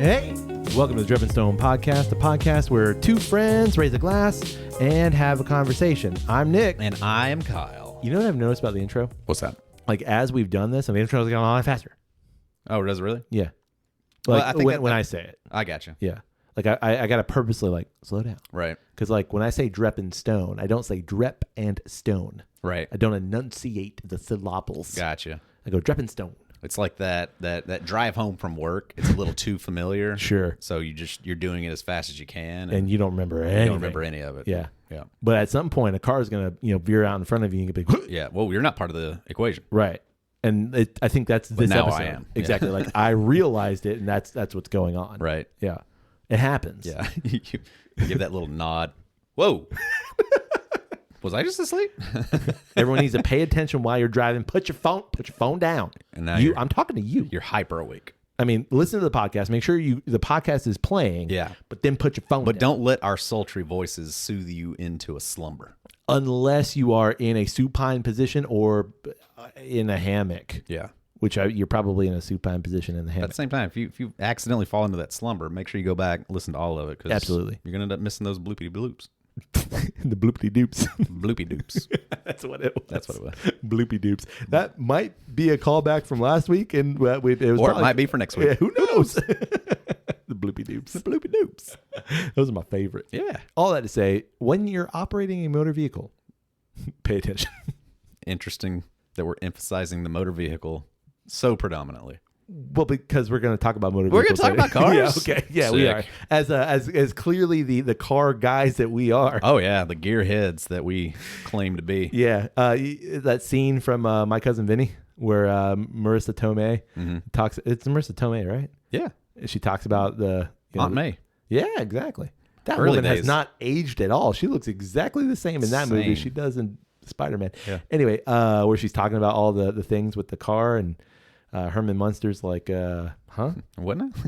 Hey, welcome to the Drep and Stone podcast, the podcast where two friends raise a glass and have a conversation. I'm Nick. And I am Kyle. You know what I've noticed about the intro? What's that? Like, as we've done this, and the intro's going a lot faster. Oh, does it really? Yeah. Well, Like, I think when I say it. I got you. Yeah. Like, I got to purposely, like, slow down. Right. Because, like, when I say Drep and Stone, I don't say Drep and Stone. Right. I don't enunciate the syllables. Gotcha. I go Drep and Stone. It's like that drive home from work. It's a little too familiar. Sure. So you're doing it as fast as you can. And you don't remember anything. You don't remember any of it. Yeah. Yeah. But at some point, a car is going to, veer out in front of you and you can be Yeah. Well, you're not part of the equation. right. And I think that's this now episode. I am. Exactly. Like, I realized it, and that's what's going on. Right. Yeah. It happens. Yeah. you give that little nod. Whoa. Was I just asleep? Everyone needs to pay attention while you're driving. Put your phone down. And now I'm talking to you. You're hyper awake. I mean, listen to the podcast. Make sure the podcast is playing. Yeah. But then put your phone But down. don't let our sultry voices soothe you into a slumber. Unless you are in a supine position or in a hammock. Yeah. Which you're probably in a supine position in the hammock. At the same time, if you accidentally fall into that slumber, make sure you go back and listen to all of it. Cause Absolutely. You're going to end up missing those bloopy bloops. The bloopy doops. Bloopy doops. That's what it was. That's what it was. Bloopy doops. That might be a callback from last week, and it was Or probably, it might be for next week. Yeah, who knows? The bloopy doops. The bloopy doops. Those are my favorite. Yeah. All that to say, when you're operating a motor vehicle, pay attention. Interesting that we're emphasizing the motor vehicle so predominantly. Well, because we're going to talk about motor We're vehicles. going to talk about cars? Yeah, okay. Yeah, we are. Sick. As clearly the car guys that we are. Oh, yeah. The gearheads that we claim to be. Yeah. That scene from My Cousin Vinny where Marissa Tomei talks. It's Marissa Tomei, right? Yeah. She talks about the Aunt May. Yeah, exactly. That Early woman has days. not aged at all. She looks exactly the same in that movie as she does in Spider-Man. Yeah. Anyway, where she's talking about all the things with the car and Herman Munster's like, Wasn't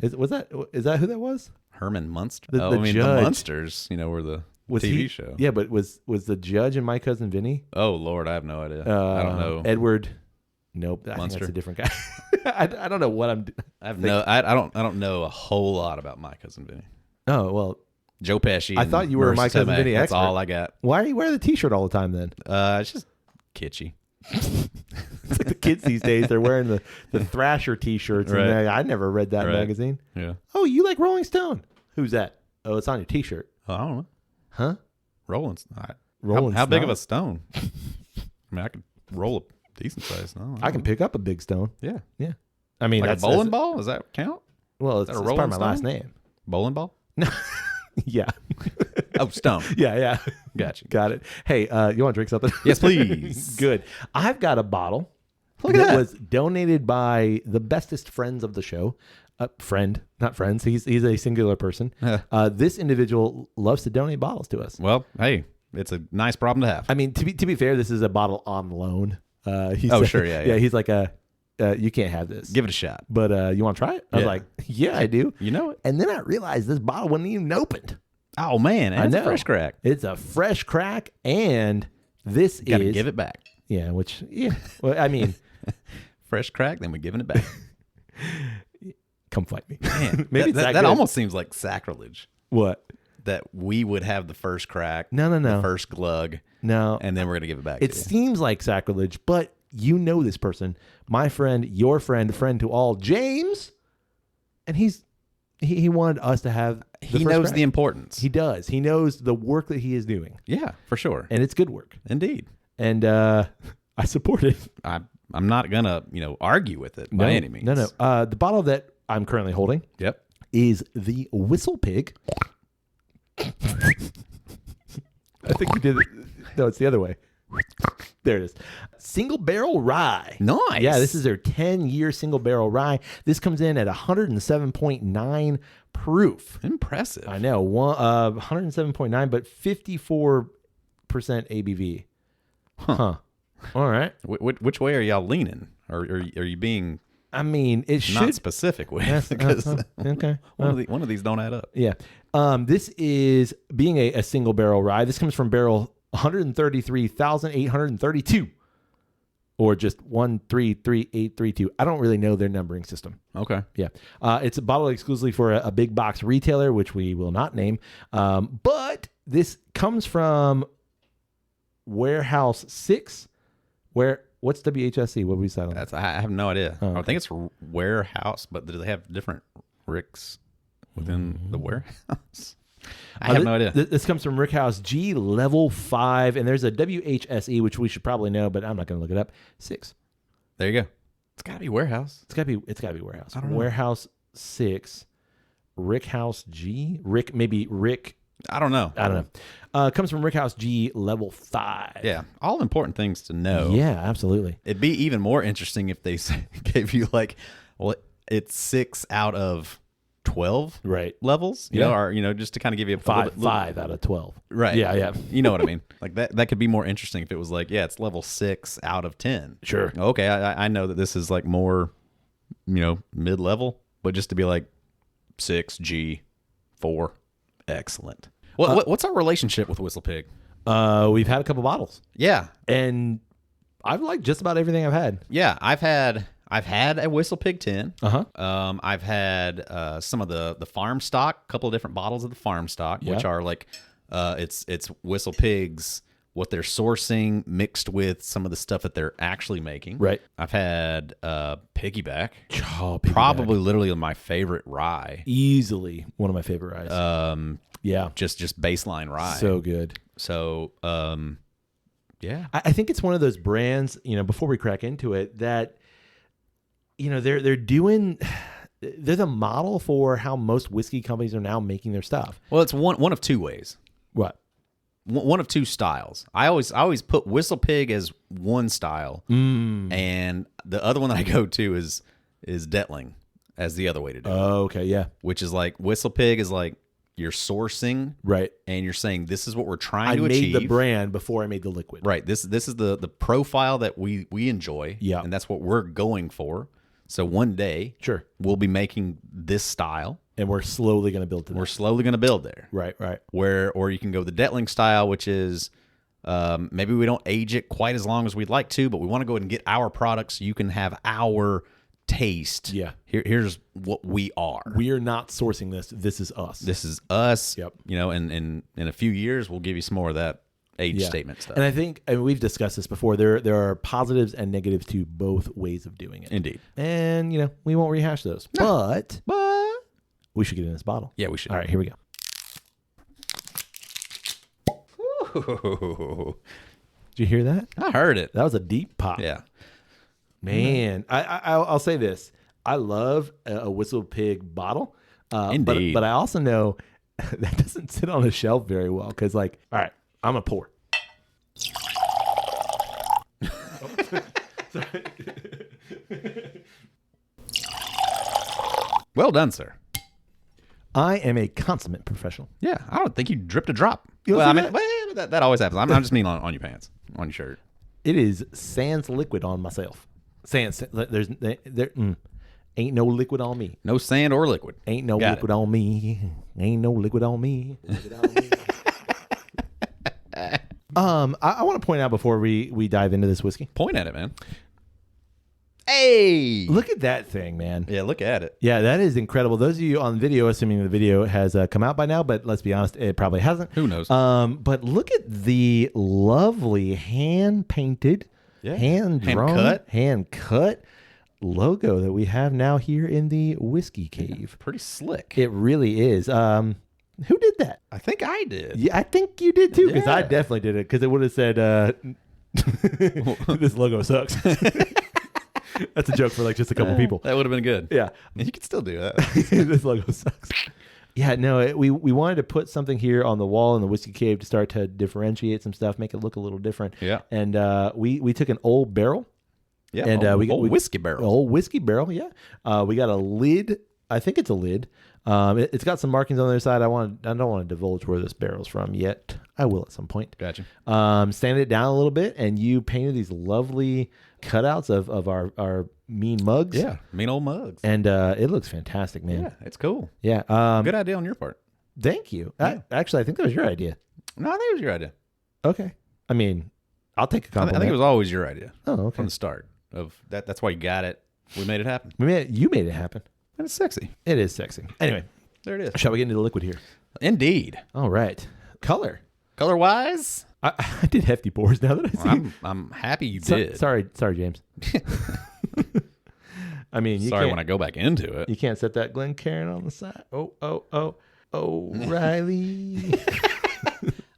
it? Is that who that was? Herman Munster. The the judge. Munsters, were the Was TV he, show. Yeah, but was the judge in My Cousin Vinny? Oh, Lord, I have no idea. I don't know. Edward. Nope, I think Munster. that's a different guy. I don't know what I'm. I don't know a whole lot about My Cousin Vinny. Oh well, Joe Pesci. I and thought you were a Marissa My Cousin Tomei. Vinny That's expert. all I got. why are you wearing the T-shirt all the time then? It's just kitschy. It's like the kids these days, they're wearing the Thrasher T-shirts. Right. And I never read that Right. magazine. Yeah. Oh, you like Rolling Stone? Who's that? Oh, it's on your T-shirt. I don't know. Huh? Rolling. Rolling How big of a Stone? stone? I mean, I could roll a decent size stone. I can pick up a big stone. Yeah. Yeah. I mean, Like that's a bowling ball? Does that count? Well, it's that a part of Rolling my last Stone? name. Bowling ball? Yeah. Oh, stone. Yeah. Gotcha. Got it. Hey, you want to drink something? Yes, please. Good. I've got a bottle. Look at that. Was donated by the bestest friends of the show. Friend, not friends. He's a singular person. This individual loves to donate bottles to us. Well, hey, it's a nice problem to have. I mean, to be fair, this is a bottle on loan. Sure, yeah. He's like you can't have this. Give it a shot. But you want to try it? I was Yeah. like, yeah, I do. You know it. And then I realized this bottle wasn't even opened. Oh, man. I It's know. a fresh crack. It's a fresh crack, and this Got to is give it back. yeah. Well, I mean, Fresh crack, then we're giving it back. come fight me. Man, Maybe it's that good. almost seems like sacrilege. What? That we would have the first crack, No. the first glug, No. and then we're going to give it back It to you. seems like sacrilege, but you know this person, my friend, your friend, friend to all, James, and he wanted us to have. He knows the importance. He does. He knows the work that he is doing, Yeah, for sure. and it's good work. Indeed. And I support it. I'm not going to, argue with it by any means. No. The bottle that I'm currently holding Yep. is the WhistlePig. I think you did it. No, it's the other way. There it is. Single Barrel Rye. Nice. Yeah, this is their 10-year Single Barrel Rye. This comes in at 107.9 proof. Impressive. I know. 107.9, but 54% ABV. Huh. All right. Which way are y'all leaning? Or are you being I mean, it should. not specific with? Because okay. one of these don't add up. Yeah. This is being a single barrel rye. This comes from barrel 133,832. or just 133832. I don't really know their numbering system. Okay. Yeah. It's a bottle exclusively for a big box retailer, which we will not name. But this comes from Warehouse 6. What's WHSC? What we decide on? I have no idea. Oh, okay. I think it's warehouse, but do they have different ricks within the warehouse? I have no idea. This comes from Rickhouse G level 5, and there's a WHSE, which we should probably know, but I'm not going to look it up. 6. There you go. It's got to be warehouse. It's got to be Warehouse. I don't know. Warehouse 6. Rickhouse G. Rick. I don't know. Comes from Rickhouse G level 5. Yeah. All important things to know. Yeah, absolutely. It'd be even more interesting if they gave you like, well, it's 6 out of 12 Right. levels, you know, or, you know, just to kind of give you a 5 out of 12. Right. Yeah. You know what I mean? Like that could be more interesting if it was like, yeah, it's level 6 out of 10. Sure. Okay. I know that this is like more, you know, mid-level, but just to be like 6G 4. Excellent. What's our relationship with WhistlePig? We've had a couple bottles. Yeah. And I've liked just about everything I've had. Yeah. I've had a WhistlePig 10. Uh-huh. I've had some of the farm stock, a couple of different bottles of the farm stock, which are like it's WhistlePig's what they're sourcing mixed with some of the stuff that they're actually making. Right. I've had Piggyback. Oh, Probably literally my favorite rye. Easily one of my favorite ryes. Yeah. Just baseline rye. So good. So yeah. I think it's one of those brands, you know, before we crack into it, that, you know, they're the model for how most whiskey companies are now making their stuff. Well, it's one of two ways. What? One of two styles. I always put WhistlePig as one style, and the other one that I go to is Detling as the other way to do it. Oh, okay, yeah. Which is like WhistlePig is like you're sourcing, right, and you're saying this is what we're trying to I achieve. made the brand before I made the liquid. Right. This is the profile that we enjoy. Yeah, and that's what we're going for. So one day, sure, we'll be making this style. And we're slowly going to build to that. We're slowly going to build there. Right. Or you can go the Detling style, which is maybe we don't age it quite as long as we'd like to, but we want to go ahead and get our products so you can have our taste. Yeah. Here's what we are. We are not sourcing this. This is us. This is us. Yep. You know, and in a few years, we'll give you some more of that age statement stuff. And I think we've discussed this before. There are positives and negatives to both ways of doing it. Indeed. And, you know, we won't rehash those. No. But we should get in this bottle. Yeah, we should. All right, here we go. Ooh. Did you hear that? I heard it. That was a deep pop. Yeah. Man, I'll say this. I love a WhistlePig bottle. Indeed. But I also know that doesn't sit on a shelf very well because, like, all right, I'm going to pour. Sorry. Well done, sir. I am a consummate professional. Yeah, I don't think you dripped a drop. You Well, I don't mean, that always happens. I'm just mean on your pants, on your shirt. It is sans liquid on myself. Sans. There ain't no liquid on me. No sand or liquid. Ain't no liquid on me. Ain't no liquid on me. I want to point out before we dive into this whiskey. Point at it, man. Hey! Look at that thing, man. Yeah, look at it. Yeah, that is incredible. Those of you on video, assuming the video has come out by now, but let's be honest, it probably hasn't. Who knows? But look at the lovely hand-painted, hand-drawn, hand-cut logo that we have now here in the Whiskey Cave. Yeah, pretty slick. It really is. Who did that? I think I did. Yeah, I think you did too, because Yeah. I definitely did it, because it would have said, this logo sucks. That's a joke for like just a couple people. That would have been good. Yeah. You could still do that. This logo sucks. Yeah, no, we wanted to put something here on the wall in the Whiskey Cave to start to differentiate some stuff, make it look a little different. Yeah. And we took an old barrel. Yeah. And we got whiskey barrel. Old whiskey barrel, yeah. We got a lid. I think it's a lid. It's got some markings on the other side. I don't want to divulge where this barrel's from yet. I will at some point. Gotcha. Sanded it down a little bit, and you painted these lovely cutouts of our mean mugs. Yeah, mean old mugs. And it looks fantastic, man. Yeah, it's cool. Yeah. Good idea on your part. Thank you. Yeah. Actually, I think that was your idea. No, I think it was your idea. Okay. I mean, I'll take a I compliment. think it was always your idea. Oh, okay. From the start of that. That's why you got it. We made it happen. You made it happen. And it's sexy. It is sexy. Anyway, there it is. shall we get into the liquid here? Indeed. All right. Color. Color wise, I did hefty pours now that I see. I'm happy you did. Sorry, James. I mean, you Sorry can't, when I go back into it. you can't set that Glencairn on the side. Oh, Riley.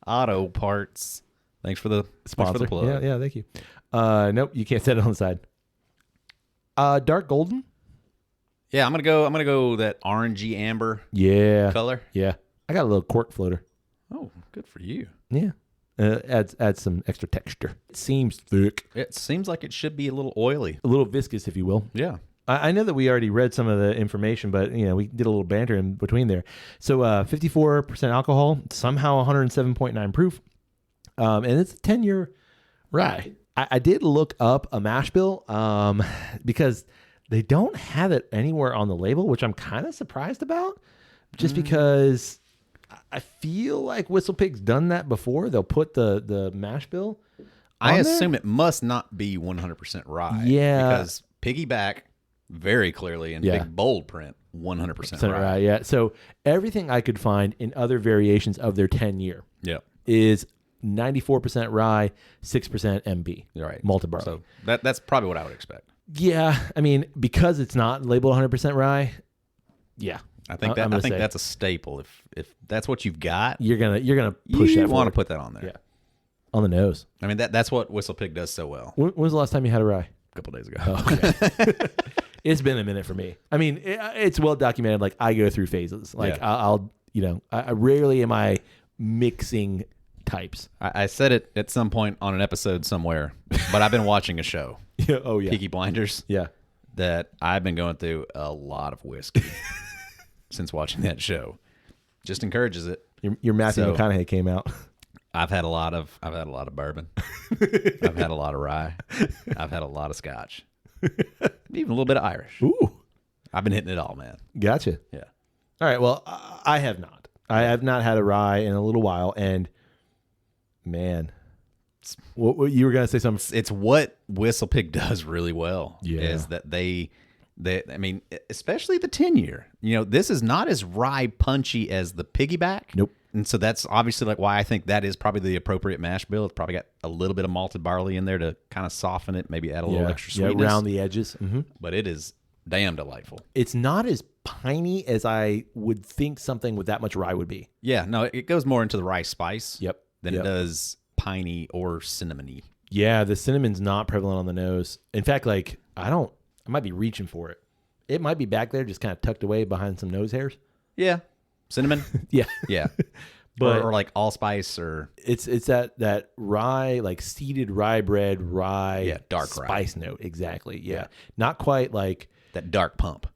Auto Parts. Thanks for the Sponsor. Thanks for the plug. Yeah, thank you. Nope, you can't set it on the side. Dark golden. Yeah, I'm gonna go that orangey amber color. Yeah. I got a little cork floater. Oh, good for you. Yeah. Adds some extra texture. It seems thick. It seems like it should be a little oily. A little viscous, if you will. Yeah. I know that we already read some of the information, but we did a little banter in between there. So 54% alcohol, somehow 107.9 proof, and it's a 10-year rye. I did look up a mash bill because they don't have it anywhere on the label, which I'm kind of surprised about, just because I feel like WhistlePig's done that before. They'll put the mash bill on I there. assume it must not be 100% rye. Yeah. Because piggyback very clearly in big bold print, 100% rye. Rye. Yeah. So everything I could find in other variations of their 10-year is 94% rye, 6% MB. Right. Malted barley. So that's probably what I would expect. Yeah. I mean, because it's not labeled 100% rye. Yeah. I think that's a staple. If that's what you've got, you're gonna push that. You want to forward. put that on there. Yeah. On the nose. I mean that's what WhistlePig does so well. When was the last time you had a rye? A couple days ago. Oh, okay. It's been a minute for me. I mean, it's well documented. Like I go through phases. Like I'll I rarely am I mixing types. I said it at some point on an episode somewhere, but I've been watching a show. Yeah. Oh yeah. Peaky Blinders. Yeah. That I've been going through a lot of whiskey since watching that show. Just encourages it. Your Matthew McConaughey came out. I've had a lot of bourbon. I've had a lot of rye. I've had a lot of scotch. Even a little bit of Irish. Ooh. I've been hitting it all, man. Gotcha. Yeah. All right. Well, I have not. I have not had a rye in a little while, and man, what you were gonna say something? It's what WhistlePig does really well. Yeah. Is that they I mean, especially the 10-year. This is not as rye punchy as the piggyback. Nope. And so that's obviously like why I think that is probably the appropriate mash bill. It's probably got a little bit of malted barley in there to kind of soften it, maybe add a little extra sweetness. Yeah, around the edges. Mm-hmm. But it is damn delightful. It's not as piney as I would think something with that much rye would be. Yeah, no, it goes more into the rye spice than Yep. it does piney or cinnamony. Yeah, the cinnamon's not prevalent on the nose. In fact, like I might be reaching for it. It might be back there, just kind of tucked away behind some nose hairs. Yeah. Cinnamon? Yeah. Yeah. But or like allspice or it's that rye, like seeded rye bread, dark spice note. Exactly. Yeah. Not quite like that dark pump.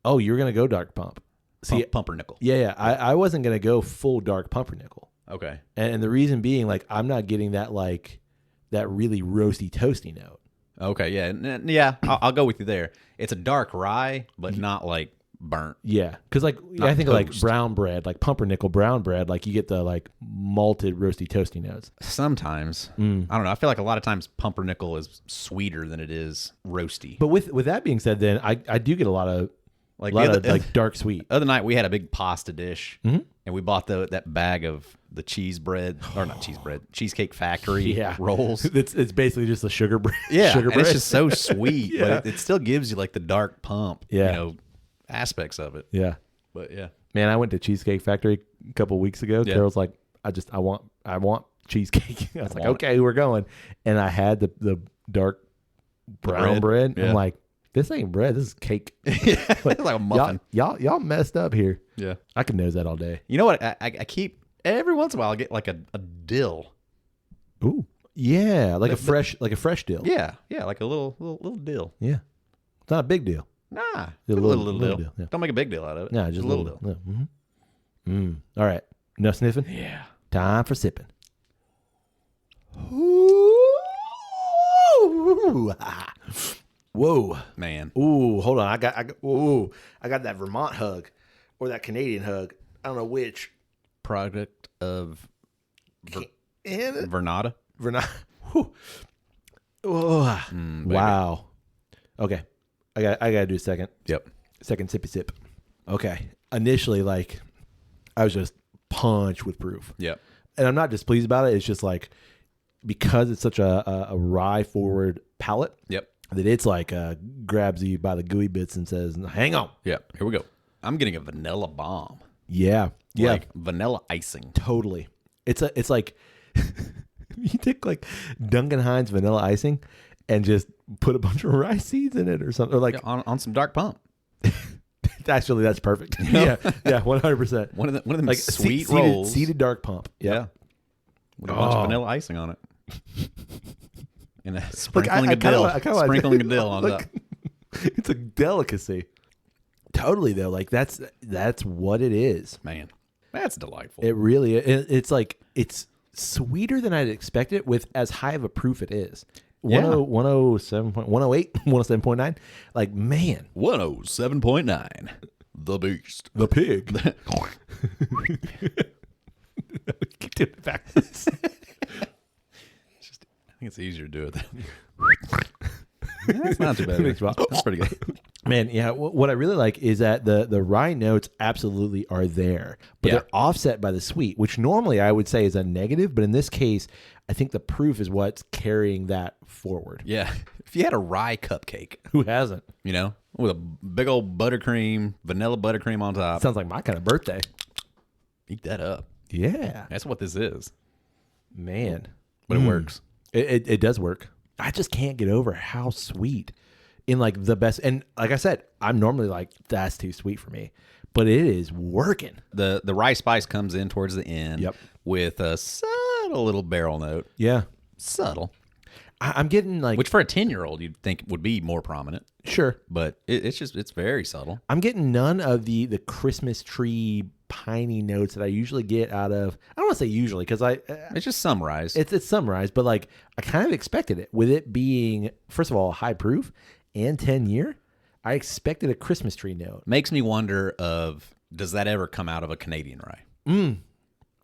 Oh, you're gonna go dark pump. See, pumpernickel. Yeah. I wasn't gonna go full dark pumpernickel. Okay. And the reason being, like, I'm not getting that really roasty toasty note. Okay. Yeah. I'll go with you there. It's a dark rye, but not like burnt. Yeah, because I think of like brown bread, like pumpernickel brown bread, like you get the like malted roasty toasty notes. Sometimes I don't know. I feel like a lot of times pumpernickel is sweeter than it is roasty. But with that being said, then I do get a lot of dark sweet. Other night we had a big pasta dish, and we bought that bag of the cheese bread or not cheese bread, Cheesecake Factory rolls. It's basically just the sugar bread. Yeah, sugar and bread. it's just so sweet, but it still gives you like the dark pump. Yeah. Aspects of it. Yeah. But yeah. Man, I went to Cheesecake Factory a couple of weeks ago. Yeah. Carol's like, I want cheesecake. I was like, okay, we're going. And I had the dark brown bread. Yeah. I'm like, this ain't bread. This is cake. It's like a muffin. Y'all messed up here. Yeah. I could nose that all day. You know what? I keep every once in a while I get like a dill. Ooh. Yeah. Like a fresh dill. Yeah. Yeah. Like a little dill. Yeah. It's not a big deal. Nah. A little little dill. yeah. Don't make a big deal out of it. Nah, just a little dill. Yeah. Mm-hmm. All right. Enough sniffing? Yeah. Time for sipping. Whoa. Man. Ooh, hold on. I got that Vermont hug or that Canadian hug. I don't know which. Product of And Vernata. Vermont. Whew. Oh, wow. Okay. I gotta do a second. Yep. Second sippy sip. Okay. Initially, like, I was just punched with proof. Yep. And I'm not displeased about it. It's just like, because it's such a rye forward palate. Yep. That it's like grabs you by the gooey bits and says, hang on. Yep. Here we go. I'm getting a vanilla bomb. Yeah. Yeah. Like vanilla icing. Totally. It's like you take like Duncan Hines vanilla icing and just put a bunch of rye seeds in it or something. Or like on some dark pump. Actually, that's perfect. Yeah. Yeah. 100%. One of them Like sweet rolls. Seeded dark pump. Yep. Yeah. With a bunch of vanilla icing on it. And a sprinkling of dill. Sprinkling of dill on top. It's a delicacy. Totally though. Like that's what it is. Man, that's delightful. It really is. It's like, it's sweeter than I'd expected with as high of a proof it is. 107, 108, 107.9. Like, man. 107.9. The beast. The pig. Keep doing it backwards. I think it's easier to do it. That's not too bad. That's pretty good. Man, yeah. What I really like is that the rye notes absolutely are there, but they're offset by the sweet, which normally I would say is a negative. But in this case, I think the proof is what's carrying that forward. Yeah. If you had a rye cupcake, Who hasn't? you know, with a big old buttercream, vanilla buttercream on top, Sounds like my kind of birthday. eat that up. Yeah. That's what this is. Man. But it works. It does work. I just can't get over how sweet in like the best. And like I said, I'm normally like, that's too sweet for me, but it is working. The rye spice comes in towards the end with a subtle little barrel note. Yeah. Subtle. I'm getting like, Which for a 10-year-old you'd think would be more prominent. sure. But it's very subtle. I'm getting none of the Christmas tree piney notes that I usually get out of, I don't want to say usually, because It's just summarized. it's summarized, but like I kind of expected it with it being, first of all, high proof and 10-year. I expected a Christmas tree note. Makes me wonder does that ever come out of a Canadian rye?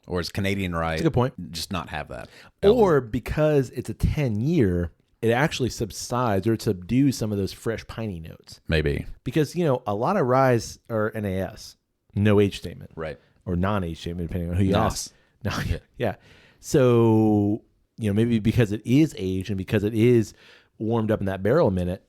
Or is Canadian rye That's a good point. just not have that? Or because it's a 10-year, it actually subsides or subdues some of those fresh piney notes. Maybe. Because, a lot of ryes are NAS, no age statement. Right. Or non-age statement, depending on who you Nos. ask. No, yeah. So, maybe because it is aged and because it is warmed up in that barrel a minute,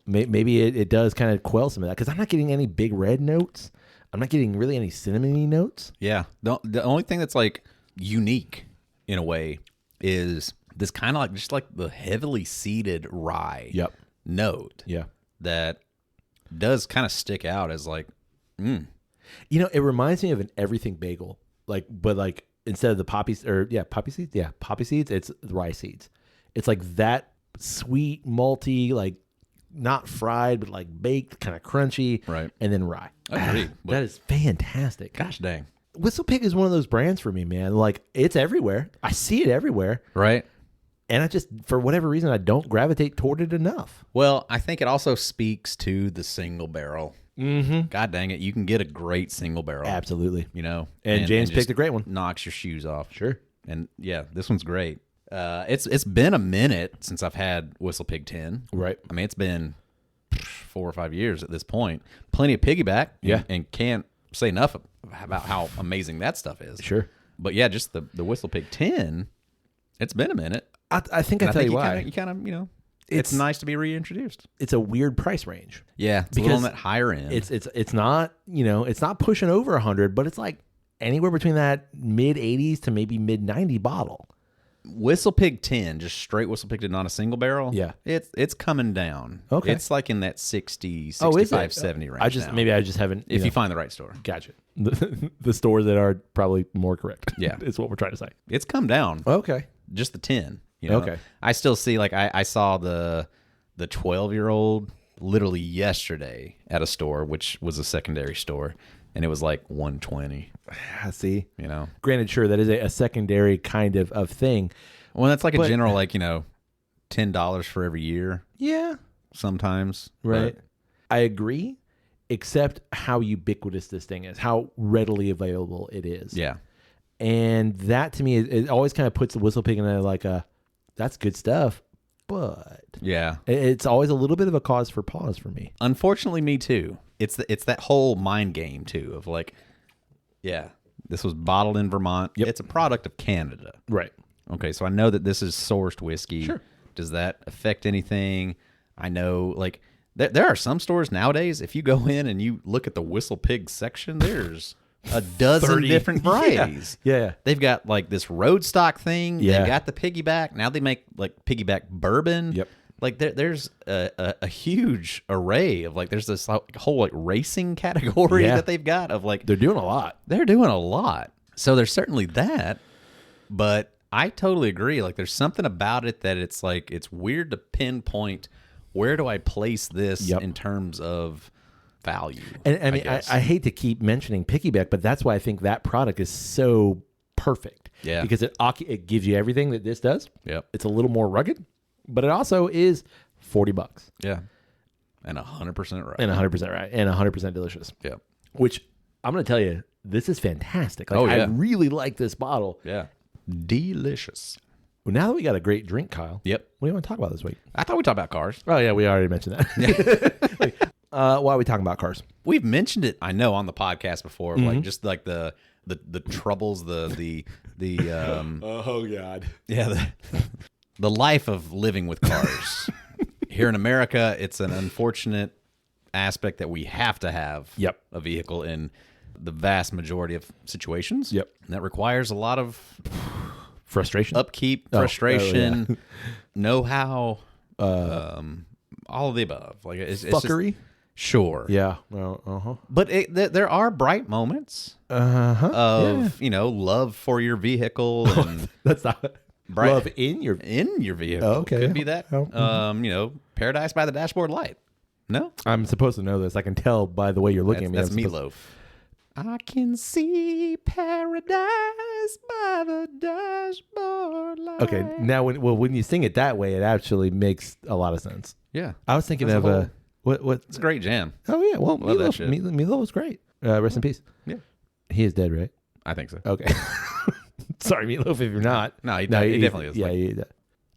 maybe it does kind of quell some of that. Because I'm not getting any big red notes. I'm not getting really any cinnamony notes. Yeah. The only thing that's like unique in a way is this kind of like just like the heavily seeded rye note. Yeah. That does kind of stick out as like, it reminds me of an everything bagel. But instead of the poppy seeds, it's rye seeds. It's like that sweet, malty, like not fried, but like baked, kind of crunchy. Right. And then rye. Agreed. That is fantastic. Gosh dang. WhistlePig is one of those brands for me, man. Like, it's everywhere. I see it everywhere. Right. And I just, for whatever reason, I don't gravitate toward it enough. Well, I think it also speaks to the single barrel. Mm-hmm. God dang it. You can get a great single barrel. Absolutely. And James picked a great one. Knocks your shoes off. Sure. And yeah, this one's great. It's been a minute since I've had WhistlePig 10. Right. I mean, it's been 4 or 5 years at this point. Plenty of piggyback. Yeah. And can't say enough about how amazing that stuff is. Sure. But yeah, just the WhistlePig 10, it's been a minute. I think I tell you why. You kind of, it's nice to be reintroduced. It's a weird price range. Yeah. It's a little on that higher end. It's not, it's not pushing over 100, but it's like anywhere between that mid 80s to maybe mid 90 bottle. WhistlePig 10, just straight WhistlePig 10, not a single barrel. Yeah. It's coming down. Okay. It's like in that 60, 65, 70 range now. Maybe I just haven't. If you find the right store. Gotcha. The stores that are probably more correct. Yeah. Is what we're trying to say. It's come down. Okay. Just the 10. Okay. I still see, like, I saw the 12-year-old literally yesterday at a store, which was a secondary store, and it was like 120. I see. Granted, sure, that is a secondary kind of thing. Well, that's like a general, like, $10 for every year. Yeah. Sometimes. Right. I agree, except how ubiquitous this thing is, how readily available it is. Yeah. And that, to me, it always kind of puts the WhistlePig in like a that's good stuff. But Yeah. it's always a little bit of a cause for pause for me. Unfortunately, me too. It's that whole mind game too of like, yeah, this was bottled in Vermont. Yep. It's a product of Canada. Right. Okay, so I know that this is sourced whiskey. Sure. Does that affect anything? I know, like, there are some stores nowadays, if you go in and you look at the WhistlePig section, there's a dozen 30. different varieties. Yeah. They've got, like, this road stock thing. Yeah. They got the piggyback. Now they make, like, piggyback bourbon. Yep. Like, there's a huge array of, like, there's this whole, like, racing category Yeah. that they've got of, like, They're doing a lot. they're doing a lot. So there's certainly that, but I totally agree. Like, there's something about it that it's like, it's weird to pinpoint where do I place this in terms of value. And I mean, I hate to keep mentioning piggyback, but that's why I think that product is so perfect. Yeah. Because it gives you everything that this does. Yep. It's a little more rugged, but it also is $40. Yeah. And 100% right. And 100% right. And 100% delicious. Yeah. Which I'm going to tell you, this is fantastic. Like, Oh, yeah. I really like this bottle. Yeah. Delicious. Well, now that we got a great drink, Kyle. Yep. What do you want to talk about this week? I thought we talked about cars. Oh, yeah, we already mentioned that. Why are we talking about cars? We've mentioned it, I know, on the podcast before, like just like the troubles, the Oh, God. yeah, the life of living with cars. Here in America, it's an unfortunate aspect that we have to have a vehicle in the vast majority of situations. Yep. And that requires a lot of Frustration? upkeep, frustration, know-how, all of the above. Like it's Fuckery? just, sure. Yeah. Well, But there are bright moments of, love for your vehicle and That's not Bright. love in your... in your vehicle. Oh, okay. Could be that. Oh, Paradise by the dashboard light. No? I'm supposed to know this. I can tell by the way you're looking That's at me. Meatloaf. I can see paradise by the dashboard light. Okay, now when you sing it that way, it actually makes a lot of sense. Yeah. I was thinking That's of a what? It's a great jam. Oh yeah, well, Love that Meatloaf, shit. Meatloaf was great. Rest in peace. Yeah. He is dead, right? I think so. Okay. Sorry, Meatloaf, if you're not. No, he definitely is. Yeah, Like,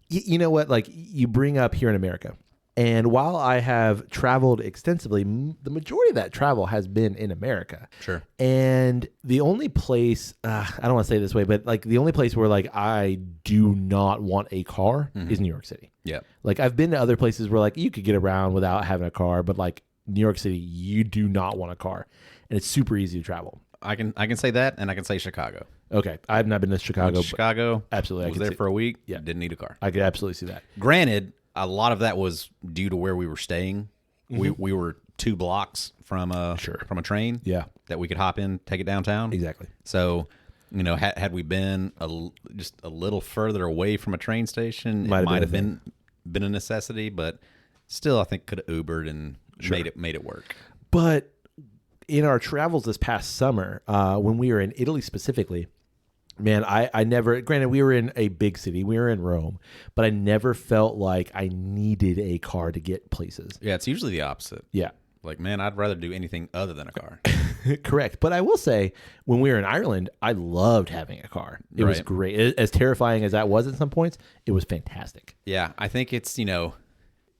he, you know what? Like, you bring up here in America, and while I have traveled extensively, the majority of that travel has been in America. Sure. And the only place, I don't want to say it this way, but like the only place where like I do not want a car is New York City. Yeah. Like, I've been to other places where like you could get around without having a car, but like New York City, you do not want a car, and it's super easy to travel. I can say that, and I can say Chicago. Okay, I've not been to Chicago. Chicago. Absolutely, I Was can there see- for a week. Yeah. Didn't need a car. I could absolutely see that. Granted, a lot of that was due to where we were staying. We were 2 blocks from a train. Yeah, That we could hop in, take it downtown. exactly. So, had we been just a little further away from a train station, Might it have might have been been a necessity. But still, I think could have Ubered and made it work. But in our travels this past summer, when we were in Italy specifically, man, I never, granted, we were in a big city, we were in Rome, but I never felt like I needed a car to get places. Yeah, it's usually the opposite. Yeah. Like, man, I'd rather do anything other than a car. Correct. But I will say, when we were in Ireland, I loved having a car. It was Right. great. As terrifying as that was at some points, it was fantastic. Yeah, I think it's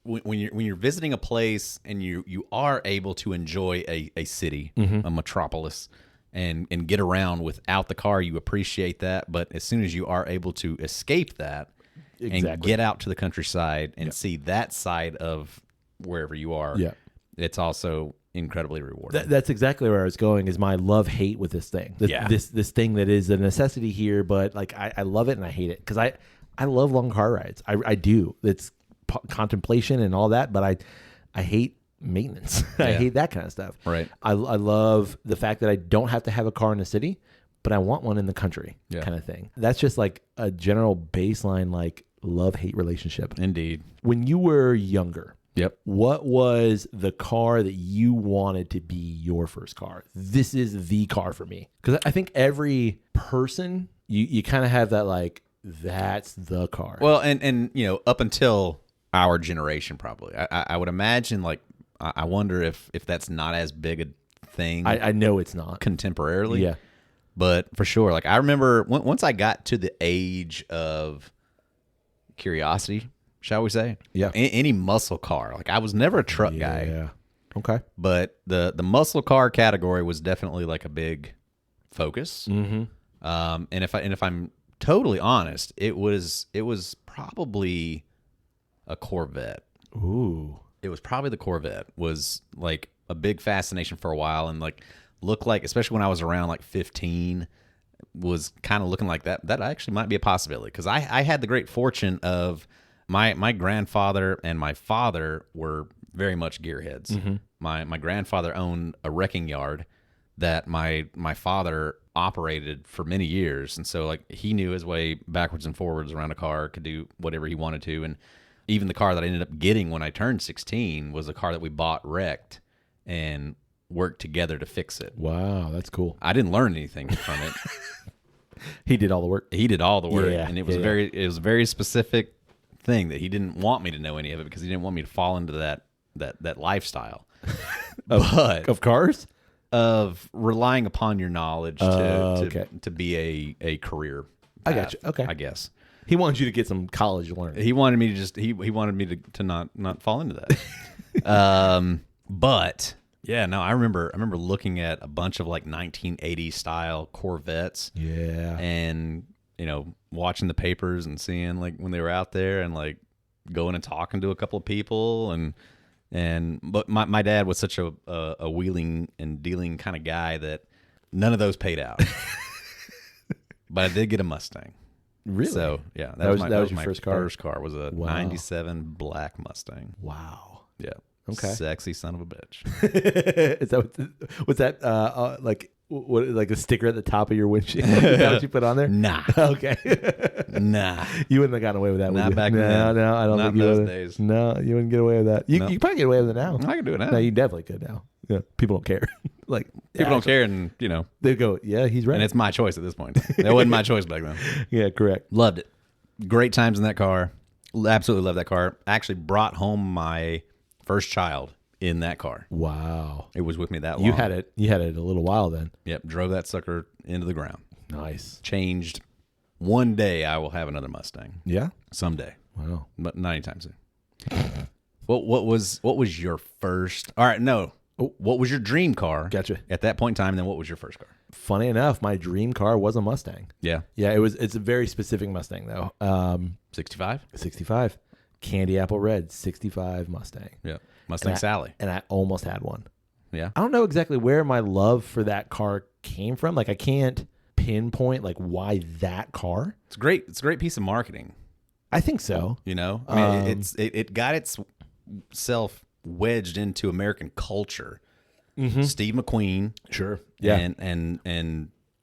when you're visiting a place and you are able to enjoy a city, a metropolis, and get around without the car, you appreciate that. But as soon as you are able to escape that and Exactly. get out to the countryside and see that side of wherever you are, Yeah. it's also incredibly rewarding. That's exactly where I was going, is my love-hate with this thing. This thing that is a necessity here, but like I love it and I hate it, because I love long car rides. I do. It's contemplation and all that, but I hate maintenance. I Yeah. hate that kind of stuff. Right. I love the fact that I don't have to have a car in the city, but I want one in the country, Yeah. kind of thing. That's just like a general baseline, like, love-hate relationship. Indeed. When you were younger, Yep. what was the car that you wanted to be your first car? This is the car for me. Because I think every person, you kind of have that, like, that's the car. Well, and up until our generation, probably, I would imagine, like, I wonder if that's not as big a thing I know it's not. contemporarily. Yeah. But for sure, like, I remember once I got to the age of curiosity, shall we say? Yeah. Any muscle car. Like I was never a truck guy. Yeah. Okay. But the muscle car category was definitely like a big focus. Mm-hmm. And if I'm totally honest, it was probably a Corvette. Ooh. It was probably the Corvette. Was like a big fascination for a while, and like looked like, especially when I was around like 15, was kind of looking like that actually might be a possibility, because I had the great fortune of my grandfather and my father were very much gearheads. Mm-hmm. My grandfather owned a wrecking yard that my father operated for many years, and so like he knew his way backwards and forwards around a car, could do whatever he wanted to. And even the car that I ended up getting when I turned 16 was a car that we bought wrecked and worked together to fix it. Wow, that's cool. I didn't learn anything from it. He did all the work. He did all the work, Yeah, and it was a very specific thing that he didn't want me to know any of it, because he didn't want me to fall into that lifestyle. Of cars? Of relying upon your knowledge to be a career path, I got you. Okay. I guess. He wanted you to get some college learning. He wanted me to just he wanted me to not fall into that. But yeah, no, I remember looking at a bunch of like 1980 style Corvettes. Yeah. And watching the papers and seeing like when they were out there, and like going and talking to a couple of people, but my dad was such a wheeling and dealing kind of guy that none of those paid out. But I did get a Mustang. Really? So yeah, that was your my first car? First car was a '97 black Mustang. Wow. Yeah. Okay. Sexy son of a bitch. Is that was that like what, like a sticker at the top of your windshield? Is that what you put on there? Nah. Okay. Nah. You wouldn't have gotten away with that. Not would you? back then. No, I don't Not think you those would. days. No, you wouldn't get away with that. You No. you probably get away with it now. I can do it now. No, you definitely could now. Yeah, people don't care. Like People don't care, and they go, yeah, he's right. and it's my choice at this point. That wasn't my choice back then. Yeah, correct. Loved it. Great times in that car. Absolutely love that car. Actually brought home my first child in that car. Wow. It was with me that long. You had it a little while then. Yep. Drove that sucker into the ground. Nice. Changed. One day I will have another Mustang. Yeah. Someday. Wow. But not anytime soon. What was your first? All right. No. What was your dream car? Gotcha. At that point in time, and then what was your first car? Funny enough, my dream car was a Mustang. Yeah. Yeah, it's a very specific Mustang though. 65? 65. Candy apple red, 65 Mustang. Yeah. Mustang Sally. And I almost had one. Yeah. I don't know exactly where my love for that car came from. Like I can't pinpoint like why that car. It's great. It's a great piece of marketing. I think so. I mean, it got itself wedged into American culture. Mm-hmm. Steve McQueen, sure, yeah, and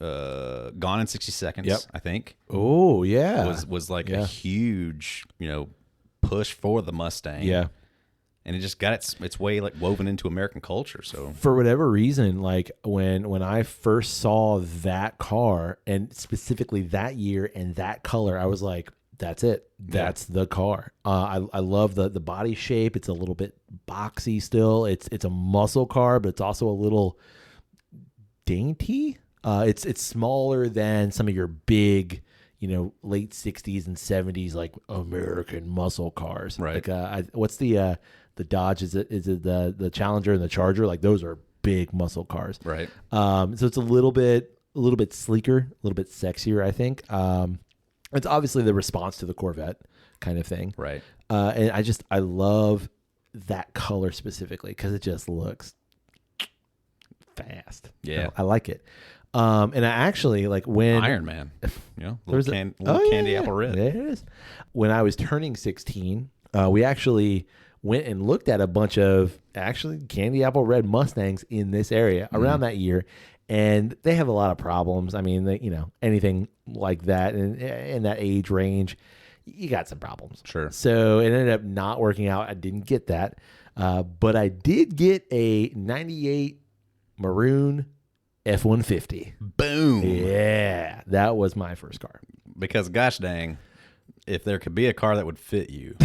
Gone in 60 Seconds. Yep. I think. Oh yeah, was like a huge push for the Mustang. Yeah, and it just got its way like woven into American culture. So for whatever reason, like when I first saw that car, and specifically that year and that color, I was like, that's it. That's the car. I love the body shape. It's a little bit boxy still. It's a muscle car, but it's also a little dainty. It's smaller than some of your big, late 60s and 70s like American muscle cars. Right. Like what's the Dodge? Is it the Challenger and the Charger? Like those are big muscle cars. Right. So it's a little bit sleeker, a little bit sexier, I think. It's obviously the response to the Corvette kind of thing. Right. And I love that color specifically because it just looks fast. Yeah. I like it. And I actually like when Iron Man, little candy apple red. There it is. When I was turning 16, we actually went and looked at a bunch of actually candy apple red Mustangs in this area around that year. And they have a lot of problems. I mean, anything like that in that age range, you got some problems. Sure. So it ended up not working out. I didn't get that. But I did get a 98 maroon F-150. Boom. Yeah. That was my first car. Because gosh dang, if there could be a car that would fit you,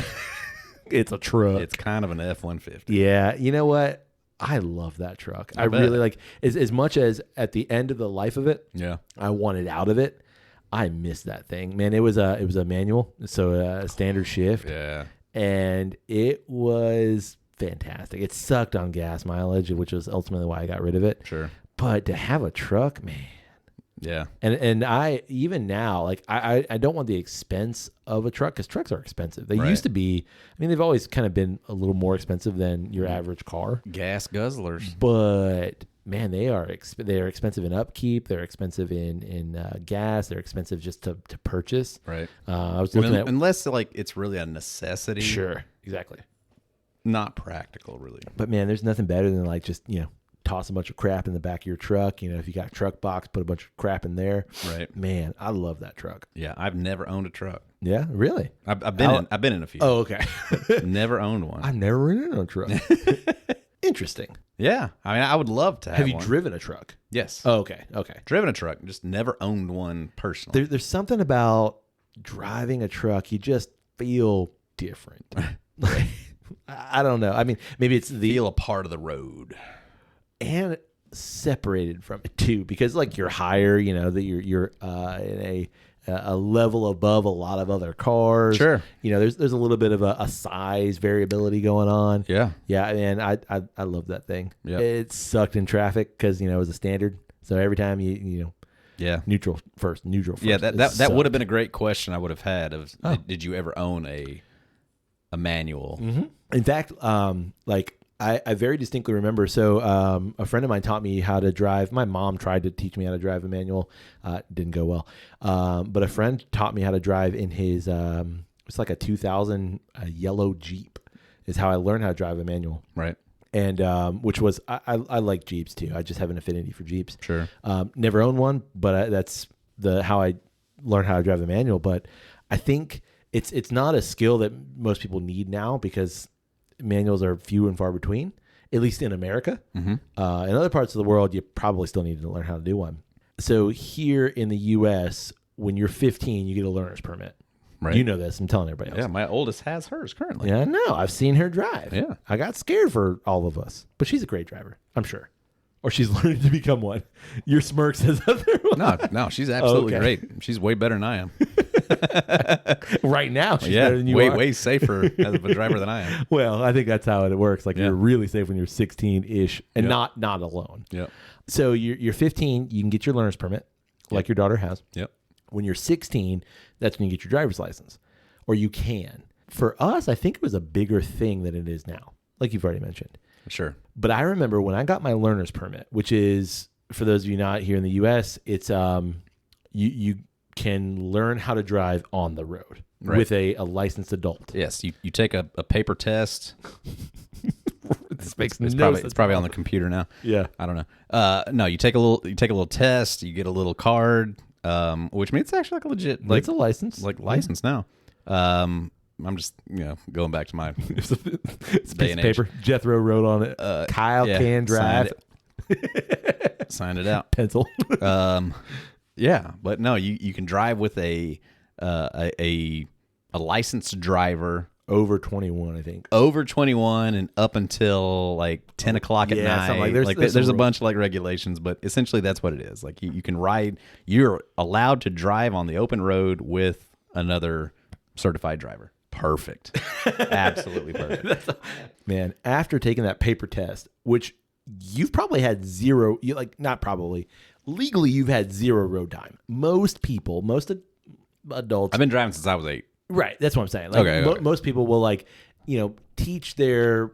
it's a truck. it's kind of an F-150. Yeah. You know what? I love that truck. I bet. really like as much as at the end of the life of it, Yeah. I wanted out of it. I miss that thing, man. It was a manual, so a standard shift. Yeah. And it was fantastic. It sucked on gas mileage, which was ultimately why I got rid of it. Sure. But to have a truck, man. Yeah. And I, even now, like, I don't want the expense of a truck, because trucks are expensive. They used to be, I mean, they've always kind of been a little more expensive than your average car. Gas guzzlers. But man, they are expensive in upkeep. They're expensive in gas. They're expensive just to purchase. Right. I was looking at, unless like it's really a necessity. sure, exactly. Not practical, really. But man, there's nothing better than like just, toss a bunch of crap in the back of your truck. If you got a truck box, put a bunch of crap in there. Right. Man, I love that truck. Yeah, I've never owned a truck. Yeah, really? I've been in a few. Oh, okay. Never owned one. I've never ridden in a truck. Interesting. Yeah, I mean, I would love to have Have you one. driven a truck? Yes. Oh, okay. Driven a truck, just never owned one personally. There's something about driving a truck. You just feel different. I don't know. I mean, maybe it's feel a part of the road. And separated from it too, because like you're higher, that you're in a level above a lot of other cars. Sure. There's a little bit of a size variability going on. Yeah. Yeah, man, I love that thing. Yeah. It sucked in traffic because it was a standard. So every time yeah, neutral first. Yeah, that would have been a great question I would have had did you ever own a manual? Mm-hmm. In fact, I very distinctly remember. So a friend of mine taught me how to drive. My mom tried to teach me how to drive a manual. Didn't go well. But a friend taught me how to drive in his, it's like a 2000 yellow Jeep is how I learned how to drive a manual. Right. And which was, I like Jeeps too. I just have an affinity for Jeeps. Sure. Never owned one, but that's how I learned how to drive a manual. But I think it's not a skill that most people need now, because manuals are few and far between, at least in America. Mm-hmm. In other parts of the world, you probably still need to learn how to do one. So here in the U.S., when you're 15, you get a learner's permit. Right. You know this. I'm telling everybody else. Yeah, my oldest has hers currently. Yeah, I know. I've seen her drive. Yeah. I got scared for all of us. But she's a great driver, I'm sure. Or she's learning to become one. Your smirk says otherwise. No, she's absolutely Okay. great. She's way better than I am. Right now, she's better than you are. Way safer as a driver than I am. Well, I think that's how it works. Like, Yeah. you're really safe when you're 16-ish and not alone. Yep. So you're 15, you can get your learner's permit, like your daughter has. Yep. When you're 16, that's when you get your driver's license, or you can. For us, I think it was a bigger thing than it is now, like you've already mentioned. Sure. But I remember when I got my learner's permit, which is, for those of you not here in the U.S., it's you can learn how to drive on the road with a licensed adult. Yes, you take a paper test. This makes It's no sense. it's probably on the computer now. Yeah. I don't know. No, you take a little test. You get a little card, which means it's actually like a legit, like it's a license. like license now. I'm just going back to my It's a piece day of and age. paper. Jethro wrote on it. Kyle can drive. Signed it out. Pencil. Yeah, but no, you can drive with a licensed driver Over 21, I think. over 21 and up until like 10 o'clock at Yeah, night. something like- there's there's a some bunch of like regulations, but essentially that's what it is. Like you can ride, you're allowed to drive on the open road with another certified driver. Perfect. Absolutely perfect. Man, after taking that paper test, which you've probably had zero, not probably, legally you've had zero road time. Most people, most adults. I've been driving since I was 8. Right. That's what I'm saying. Like, Okay. Most people will teach their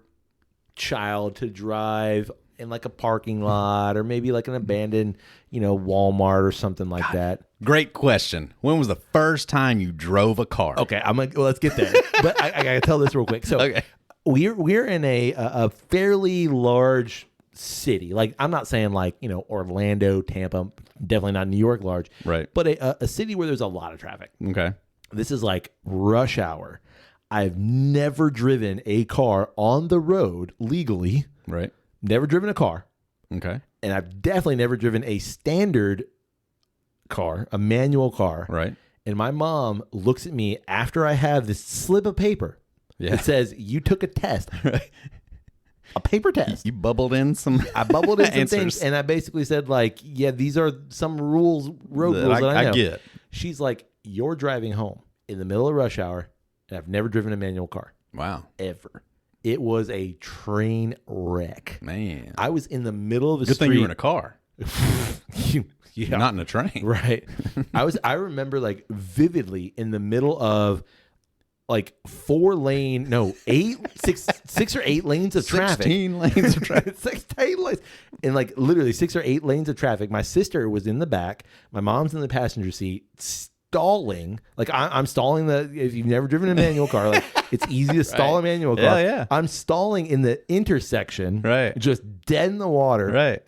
child to drive in like a parking lot or maybe like an abandoned, Walmart or something like that. Great question. When was the first time you drove a car? Okay. Let's get there. But I gotta tell this real quick. So Okay. we're in a fairly large city. Like, I'm not saying like, Orlando, Tampa, definitely not New York large. Right. But a city where there's a lot of traffic. Okay. This is like rush hour. I've never driven a car on the road legally. Right. Never driven a car. Okay. And I've definitely never driven a standard car, a manual car. Right. And my mom looks at me after I have this slip of paper that says, you took a test. A paper test. You bubbled in some. I bubbled in some answers things, and I basically said, like, yeah, these are some road rules that I know. get. She's like, you're driving home in the middle of rush hour, and I've never driven a manual car. Wow. Ever. It was a train wreck. Man. I was in the middle of the Good street. thing you were in a car. Yeah. Not in a train. Right. I remember like vividly in the middle of like 6 or 8 lanes of traffic. 16 lanes of traffic. 6 to 8 lanes. And like literally 6 or 8 lanes of traffic. My sister was in the back. My mom's in the passenger seat stalling. Like I'm stalling if you've never driven a manual car, like it's easy to stall a manual car. Yeah. I'm stalling in the intersection. Right. Just dead in the water. Right.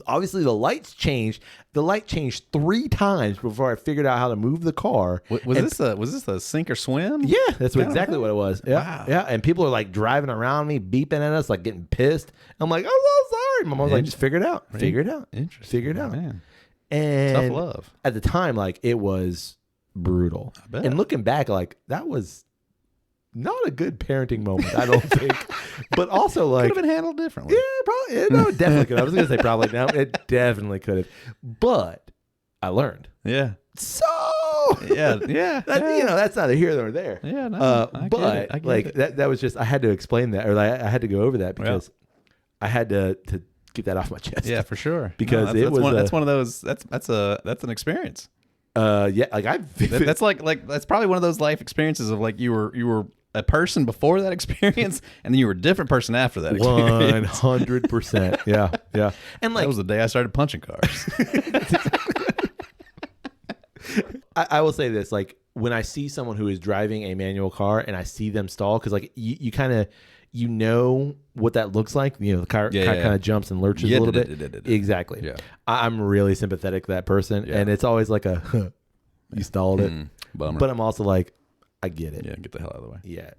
Obviously, the lights changed. The light changed 3 times before I figured out how to move the car. Was this a sink or swim? Yeah, that's exactly what it was. Yeah, Wow. yeah. And people are like driving around me, beeping at us, like getting pissed. I'm like, I'm so sorry. My mom's like, just figure it out. Figure it out. Interesting. Figure it out. Man. And Tough love. at the time, like it was brutal. I bet. And looking back, like that was not a good parenting moment, I don't think. But also, like, Could have been handled differently. yeah, probably. Yeah, no, it definitely could. I was going to say probably. No, it definitely could have. But I learned. Yeah. So Yeah. that's neither here nor there. Yeah, no, I but get like it. that was just I had to explain that, or I had to go over that because I had to get that off my chest. Yeah, for sure. Because that's it was that's one of those. That's an experience. Yeah, like That's like that's probably one of those life experiences of like you were a person before that experience, and then you were a different person after that experience. 100%. Yeah. And like That was the day I started punching cars. I will say this, like when I see someone who is driving a manual car and I see them stall, because like you kind of what that looks like. The car kind of jumps and lurches a little bit. Exactly. Yeah. I'm really sympathetic to that person, and it's always like you stalled it. Bummer. But I'm also like, I get it. Yeah, get the hell out of the way. Yeah.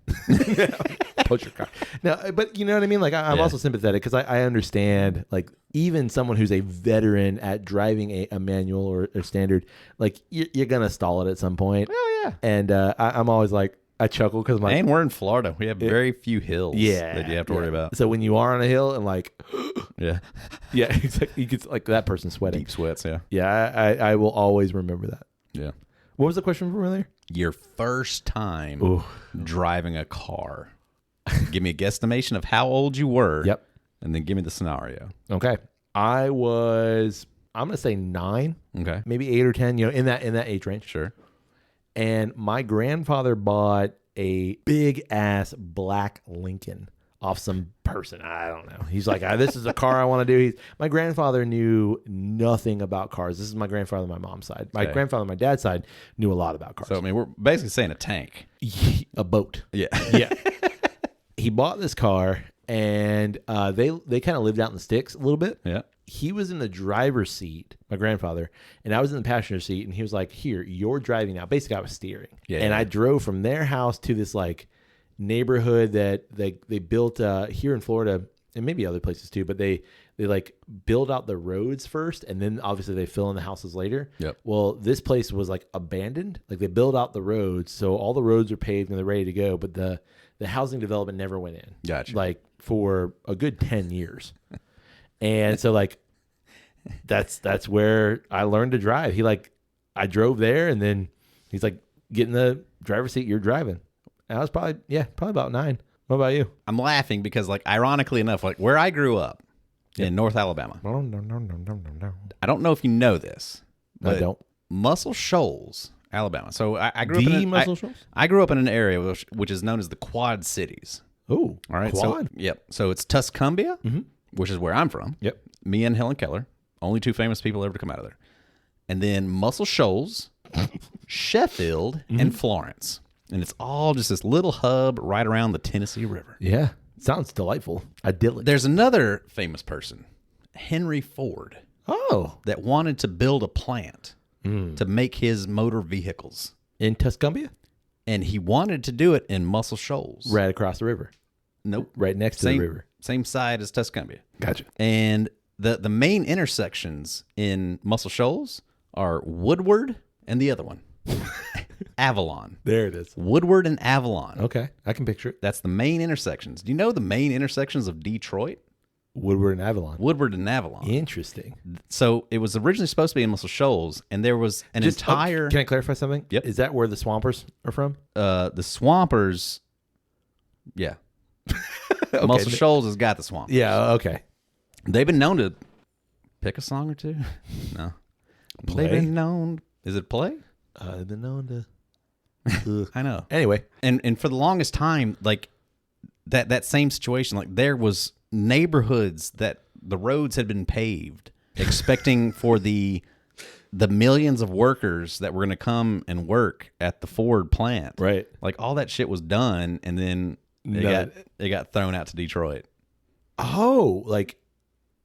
Punch your car. No, but you know what I mean? Like I'm also sympathetic because I understand like even someone who's a veteran at driving a manual or standard, like you're going to stall it at some point. Oh, yeah. And I'm always like, I chuckle because my... And we're in Florida. We have very few hills that you have to worry about. So when you are on a hill and like... Yeah. Yeah, exactly. You get like that person sweating. Deep sweats, yeah. Yeah, I will always remember that. Yeah. What was the question from earlier? Your first time driving a car. Give me a guesstimation of how old you were. Yep. And then give me the scenario. Okay. I'm going to say 9. Okay. Maybe 8 or 10, in that age range. Sure. And my grandfather bought a big ass black Lincoln off some person. I don't know. He's like, this is a car I want to do. My grandfather knew nothing about cars. This is my grandfather on my mom's side. My grandfather on my dad's side knew a lot about cars. So, I mean, we're basically saying a tank. A boat. Yeah. Yeah. He bought this car, and they kind of lived out in the sticks a little bit. Yeah. He was in the driver's seat, my grandfather, and I was in the passenger seat, and he was like, here, you're driving now. Basically, I was steering. Yeah, and I drove from their house to this like neighborhood that they built here in Florida, and maybe other places too, but they like build out the roads first, and then obviously they fill in the houses later. Yep. Well, this place was like abandoned. Like they build out the roads, so all the roads are paved and they're ready to go, but the housing development never went in. Gotcha. Like for a good 10 years. And so like that's where I learned to drive. I drove there, and then he's like, get in the driver's seat, you're driving. And I was probably about 9. What about you? I'm laughing because, like, ironically enough, like where I grew up in North Alabama. No. I don't know if you know this. I don't. Muscle Shoals, Alabama. So I grew up in Muscle Shoals? I grew up in an area which is known as the Quad Cities. Oh, all right. Quad. So yep. So it's Tuscumbia, which is where I'm from. Yep. Me and Helen Keller, only 2 famous people ever to come out of there. And then Muscle Shoals, Sheffield, and Florence. And it's all just this little hub right around the Tennessee River. Yeah. Sounds delightful. Idyllic. There's another famous person, Henry Ford, that wanted to build a plant to make his motor vehicles. In Tuscumbia? And he wanted to do it in Muscle Shoals. Right across the river. Nope. Right next to the river. Same side as Tuscumbia. Gotcha. And the main intersections in Muscle Shoals are Woodward and the other one. Avalon. There it is. Woodward and Avalon. Okay. I can picture it. That's the main intersections. Do you know the main intersections of Detroit? Woodward and Avalon. Woodward and Avalon. Interesting. So it was originally supposed to be in Muscle Shoals, and there was an entire. Can I clarify something? Yep. Is that where the Swampers are from? The Swampers. Yeah. Okay. Muscle Shoals has got the swamp. Yeah. Okay. They've been known to pick a song or two. No. Play? They've been known. Is it play? I've been known to. I know. Anyway, And for the longest time, like that same situation, like there was neighborhoods that the roads had been paved, expecting for the millions of workers that were going to come and work at the Ford plant. right. Like all that shit was done, and then it got thrown out to Detroit. Oh, like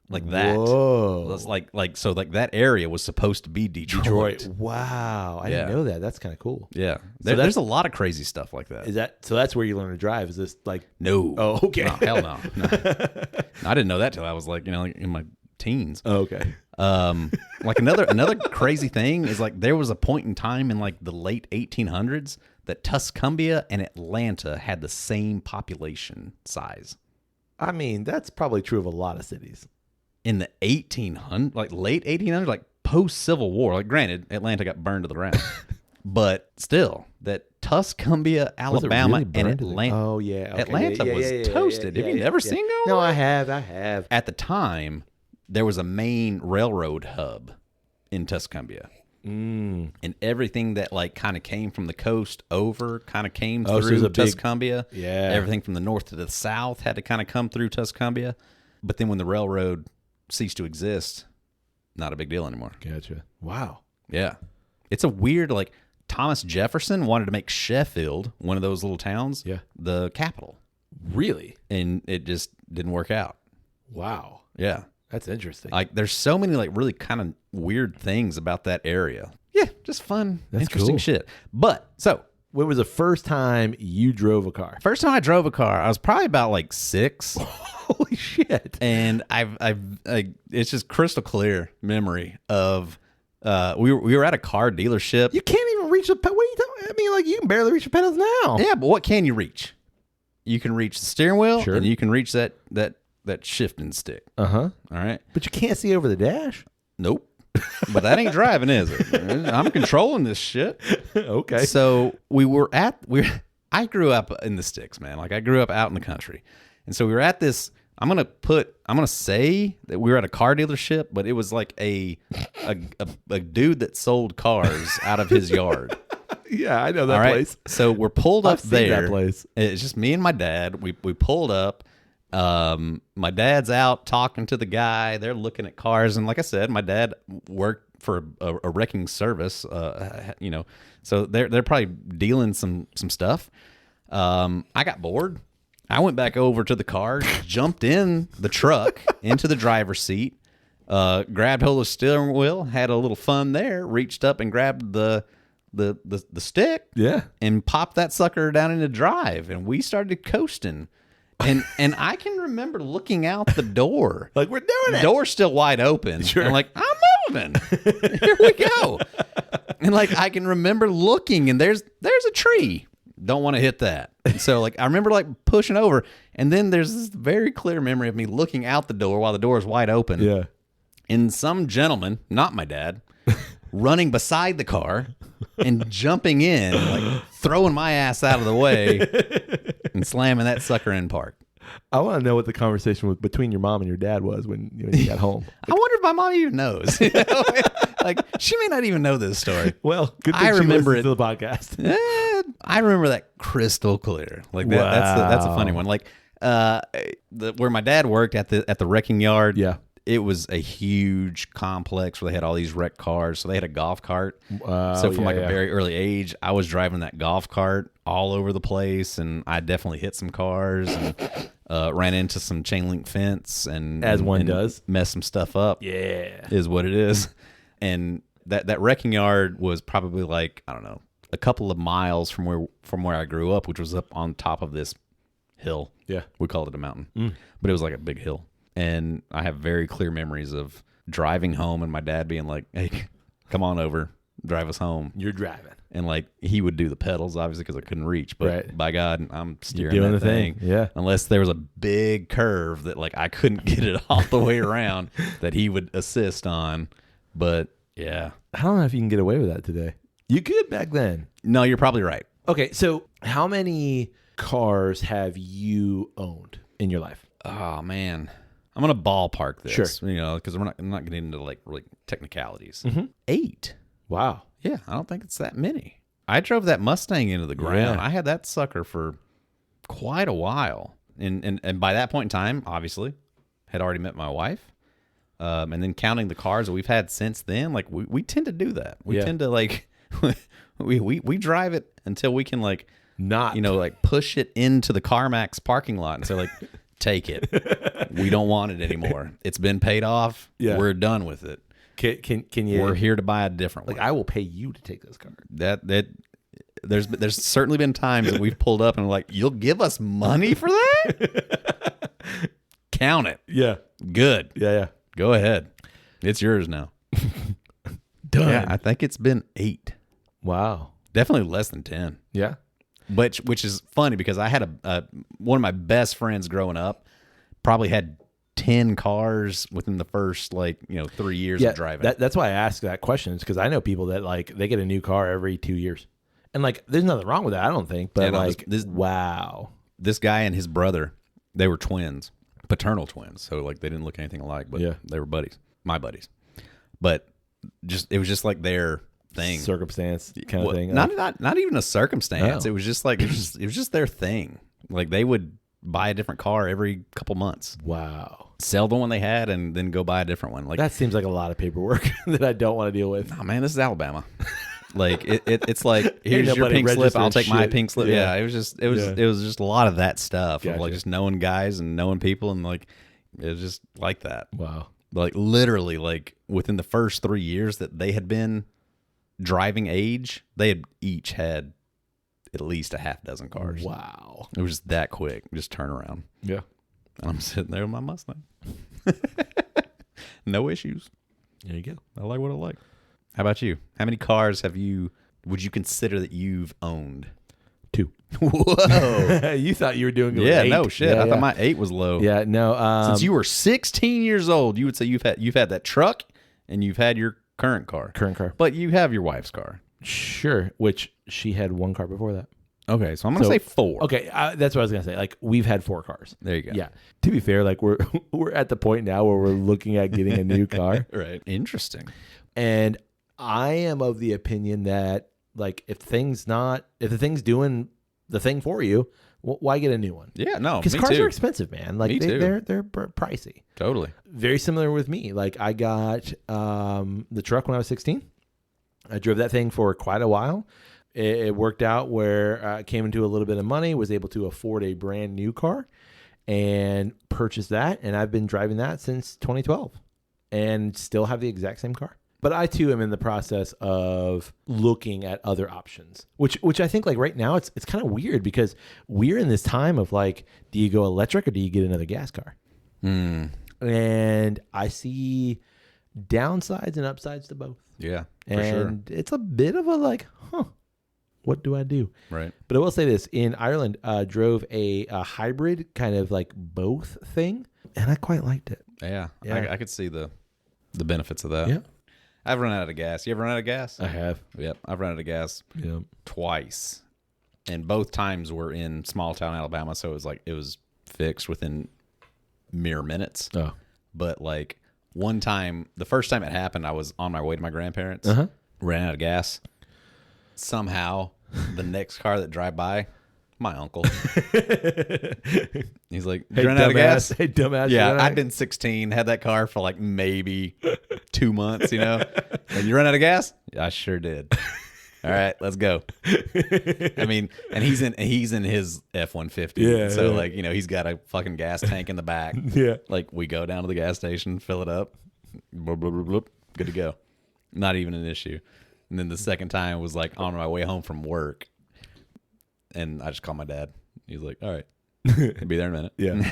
That. Whoa. It's like so like that area was supposed to be Detroit. Wow. I didn't know that. That's kind of cool. Yeah. There's a lot of crazy stuff like that. Is that so? That's where you learn to drive. Is this like? No. Oh, okay. No, hell no. No. I didn't know that till I was like, like in my teens. Oh, okay. Like another crazy thing is like there was a point in time in like the late 1800s that Tuscumbia and Atlanta had the same population size. I mean, that's probably true of a lot of cities. In the 1800s, like late 1800s, like post Civil War. Like granted, Atlanta got burned to the ground, but still, that Tuscumbia, Alabama, really and burned to the- Atlanta. Oh yeah, okay. Atlanta Yeah, was yeah, toasted. yeah, Have you yeah, never yeah. seen No, that? I have. At the time, there was a main railroad hub in Tuscumbia. And everything that like kind of came from the coast over kind of came so through there's a big- Tuscumbia. Yeah. Everything from the north to the south had to kind of come through Tuscumbia. But then when the railroad ceased to exist, not a big deal anymore. Gotcha. Wow. Yeah. It's a weird, like, Thomas Jefferson wanted to make Sheffield, one of those little towns, Yeah. the capital. Really? And it just didn't work out. Wow. Yeah. That's interesting. Like, there's so many, like, really kind of weird things about that area. Yeah. Just fun, That's interesting cool. shit. But, so, when was the first time you drove a car? first time I drove a car, I was probably about, like, 6. Holy shit. And it's just crystal clear memory of, we were at a car dealership. You can't even reach the what are you talking? I mean, like you can barely reach the pedals now. Yeah, but what can you reach? You can reach the steering wheel, Sure. and you can reach that shifting stick. Uh-huh. All right. But you can't see over the dash. Nope. But that ain't driving, is it? I'm controlling this shit. Okay. So I grew up in the sticks, man. Like I grew up out in the country, and so we were at this. I'm gonna say that we were at a car dealership, but it was like a dude that sold cars out of his yard. Yeah, I know that All right. place. So we're pulled up I've seen there. that place. It's just me and my dad. We pulled up. My dad's out talking to the guy. They're looking at cars, and like I said, my dad worked for a wrecking service. So they're probably dealing some stuff. I got bored. I went back over to the car, jumped in the truck into the driver's seat, grabbed hold of the steering wheel, had a little fun there, reached up and grabbed the stick, Yeah. and popped that sucker down into drive, and we started coasting. And I can remember looking out the door. Like we're doing it. Door's still wide open. Sure. And I'm like, I'm moving. Here we go. And like I can remember looking, and there's a tree. Don't want to hit that. And so like I remember like pushing over, and then there's this very clear memory of me looking out the door while the door is wide open. Yeah. And some gentleman, not my dad, running beside the car and jumping in, like throwing my ass out of the way and slamming that sucker in park. I want to know what the conversation between your mom and your dad was when you got home. I wonder if my mom even knows. Like she may not even know this story. Well, good thing I remember it to the podcast. I remember that crystal clear. Like that, Wow. that's a funny one. Like where my dad worked at the wrecking yard. Yeah. It was a huge complex where they had all these wrecked cars. So they had a golf cart. So from a very early age, I was driving that golf cart all over the place, and I definitely hit some cars and ran into some chain link fence and one does. messed some stuff up. Yeah. Is what it is. And that wrecking yard was probably like, I don't know, a couple of miles from where I grew up, which was up on top of this hill. Yeah. We called it a mountain, but it was like a big hill. And I have very clear memories of driving home and my dad being like, "Hey, come on over. drive us home. You're driving. And like he would do the pedals, obviously, because I couldn't reach. But by God, I'm steering doing that the thing. Yeah. Unless there was a big curve that like I couldn't get it all the way around that he would assist on. But yeah. I don't know if you can get away with that today. You could back then. No, you're probably right. Okay, so how many cars have you owned in your life? Oh man, I'm gonna ballpark this. Sure. You know, because I'm not getting into like really technicalities. 8. Wow. Yeah, I don't think it's that many. I drove that Mustang into the ground. Yeah. I had that sucker for quite a while, and by that point in time, obviously, had already met my wife. And then counting the cars that we've had since then, like we tend to do that. We tend to like we drive it until we can like not like push it into the CarMax parking lot and say like, take it. We don't want it anymore. It's been paid off. Yeah. We're done with it. Can you? We're here to buy a different one. Like I will pay you to take this car. There's certainly been times that we've pulled up and like, you'll give us money for that? Count it. Yeah. Good. Yeah. Go ahead. It's yours now. Done. Yeah, I think it's been 8. Wow. Definitely less than 10. Yeah. Which is funny because I had one of my best friends growing up probably had 10 cars within the first 3 years of driving. That's why I ask that question, is because I know people that like they get a new car every 2 years, and like there's nothing wrong with that, I don't think. But wow, this guy and his brother, they were twins, paternal twins, so like they didn't look anything alike, but they were buddies, my buddies. But it was just like their thing, circumstance kind of thing. Not even a circumstance. Oh. It was just like it was just their thing. Like they would buy a different car every couple months. Wow. Sell the one they had and then go buy a different one. Like that seems like a lot of paperwork that I don't want to deal with. Oh man, this is Alabama. Like it's like, here's your pink slip, I'll take my pink slip. Yeah, it was just a lot of that stuff. Gotcha. Of like just knowing guys and knowing people, and like it was just like that. Wow. Like literally, like within the first 3 years that they had been driving age, they had each had at least a half dozen cars. Wow. It was just that quick. Just turn around. Yeah. And I'm sitting there with my Mustang. No issues. There you go. I like what I like. How about you? How many cars would you consider that you've owned? 2. Whoa. You thought you were doing good. Yeah, with 8. No shit. I thought my 8 was low. Yeah, no. Since you were 16 years old, you would say you've had that truck and you've had your current car. But you have your wife's car. Sure, which she had 1 car before that. Okay, so I'm going to say 4. Okay, that's what I was going to say. Like, we've had 4 cars. There you go. Yeah. To be fair, like, we're at the point now where we're looking at getting a new car. Right. Interesting. And I am of the opinion that, like, if the thing's doing the thing for you, why get a new one? Yeah, no, because cars are expensive, man. Like, they're pricey. Totally. Very similar with me. Like, I got the truck when I was 16. I drove that thing for quite a while. It worked out where I came into a little bit of money, was able to afford a brand new car, and purchased that. And I've been driving that since 2012 and still have the exact same car. But I, too, am in the process of looking at other options, which I think, like, right now, it's kind of weird because we're in this time of, like, do you go electric or do you get another gas car? And I see downsides and upsides to both. Yeah, for sure. And it's a bit of a, like, what do I do? Right. But I will say this. In Ireland, drove a hybrid kind of, like, both thing, and I quite liked it. Yeah. I could see the benefits of that. Yeah. I've run out of gas. You ever run out of gas? I have. Yep. I've run out of gas twice. And both times were in small town Alabama, so it was fixed within mere minutes. Oh. But like one time, the first time it happened, I was on my way to my grandparents, ran out of gas. Somehow, the next car that drive by, my uncle. He's like, you ran out of gas? Hey, dumbass. Yeah, I'd been 16, had that car for like maybe 2 months, And you run out of gas? I sure did. All right, let's go. I mean, and he's in his F-150. Yeah. So like, he's got a fucking gas tank in the back. Yeah. Like we go down to the gas station, fill it up, bloop, bloop, bloop, bloop, good to go. Not even an issue. And then the second time was like on my way home from work. And I just called my dad. He's like, all right, I'll be there in a minute. Yeah.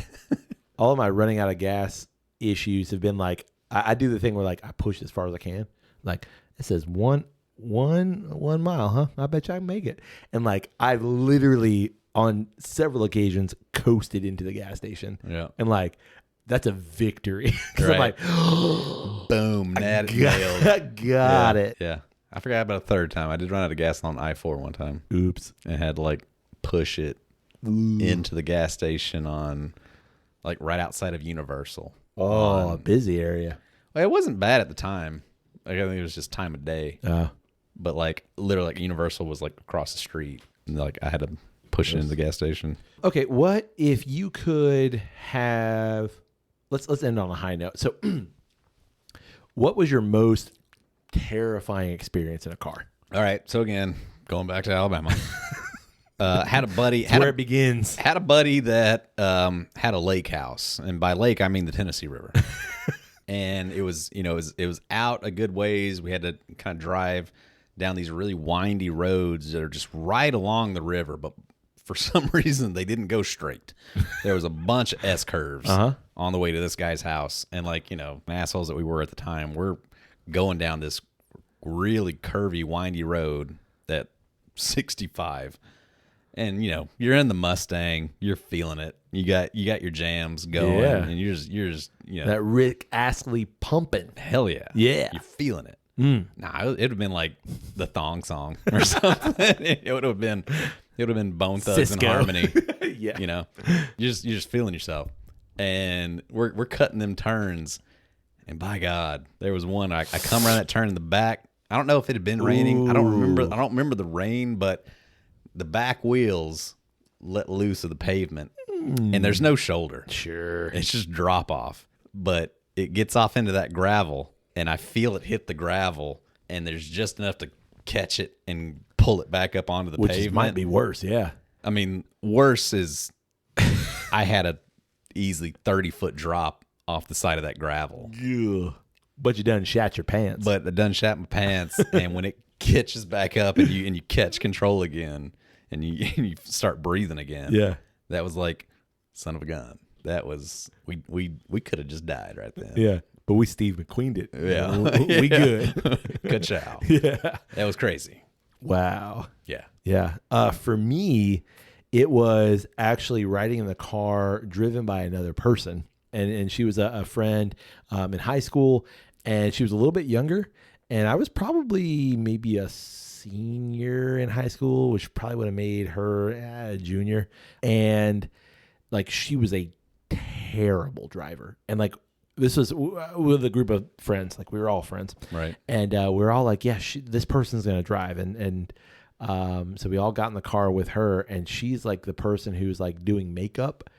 All of my running out of gas issues have been like, I do the thing where like I push as far as I can. Like it says 1 one mile, huh? I bet you I can make it. And like I literally on several occasions coasted into the gas station. Yeah. And like that's a victory. Because I'm like, boom, nailed. Got it. Yeah. I forgot about a third time. I did run out of gas on I-4 one time. Oops. And had to like push it into the gas station on like right outside of Universal. Oh, a busy area. Well, it wasn't bad at the time. Like, I think it was just time of day. But like literally like Universal was like across the street. And like I had to push it into the gas station. Okay, what if you could have let's end on a high note. So what was your most terrifying experience in a car? All right. So again, going back to Alabama. Had a buddy. Where it begins. Had a buddy that had a lake house, and by lake I mean the Tennessee River. And it was, you know, it was out a good ways. We had to kind of drive down these really windy roads that are just right along the river, but for some reason they didn't go straight. There was a bunch of S curves on the way to this guy's house, and like, you know, assholes that we were at the time, we're going down this really curvy, windy road at 65. And you know, you're in the Mustang, you're feeling it. You got your jams going, and you're just you know, that Rick Astley pumping. Hell yeah, yeah, you're feeling it. Nah, it'd have been like the Thong Song or something. It would have been Bone Thugs and Harmony. Yeah, you know, you're just feeling yourself, and we're cutting them turns, and by God, there was one. I come around that turn in the back. I don't know if it had been raining. I don't remember the rain, but the back wheels let loose of the pavement, and there's no shoulder. Sure. It's just drop off, but it gets off into that gravel, and I feel it hit the gravel, and there's just enough to catch it and pull it back up onto the pavement. Might be worse, yeah. I mean, worse is I had a easily 30-foot drop off the side of that gravel. Ugh. But you done shat your pants. But I done shat my pants, and when it catches back up and you catch control again, and you start breathing again. Yeah. That was like, son of a gun. That was, we could have just died right then. Yeah. But we Steve McQueened it. Yeah. We good. Good chow. Yeah. That was crazy. Wow. Yeah. Yeah. For me, it was actually riding in the car driven by another person. And she was a friend in high school, and she was a little bit younger. And I was probably maybe a senior in high school, which probably would have made her a junior. And like, she was a terrible driver. And like, this was with a group of friends. Like, we were all friends. Right. And we were all like, yeah, this person's going to drive. And so we all got in the car with her, and she's like the person who's like doing makeup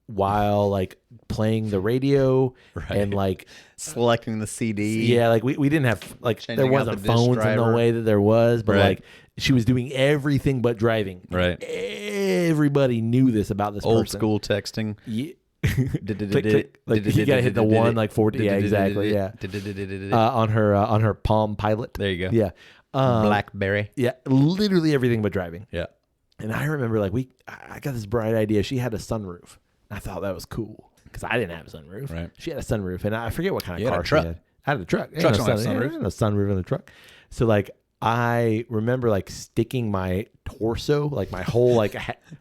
while like playing the radio, right, and like selecting the CD. Yeah, like we didn't have like changing there wasn't phones in the way that there was, but like she was doing everything but driving. Right. Everybody knew this about this old person. school texting. Yeah. Click, like you gotta hit the one like 40. Yeah, exactly. Yeah. On her Palm Pilot. There you go. Yeah. BlackBerry. Yeah, literally everything but driving. Yeah. And I remember like I got this bright idea. She had a sunroof. I thought that was cool because I didn't have a sunroof. Right. She had a sunroof, and I forget what kind of car she had. I had a truck. Trucks don't have sunroof. A sunroof in the truck. So like I remember like sticking my torso, like my whole like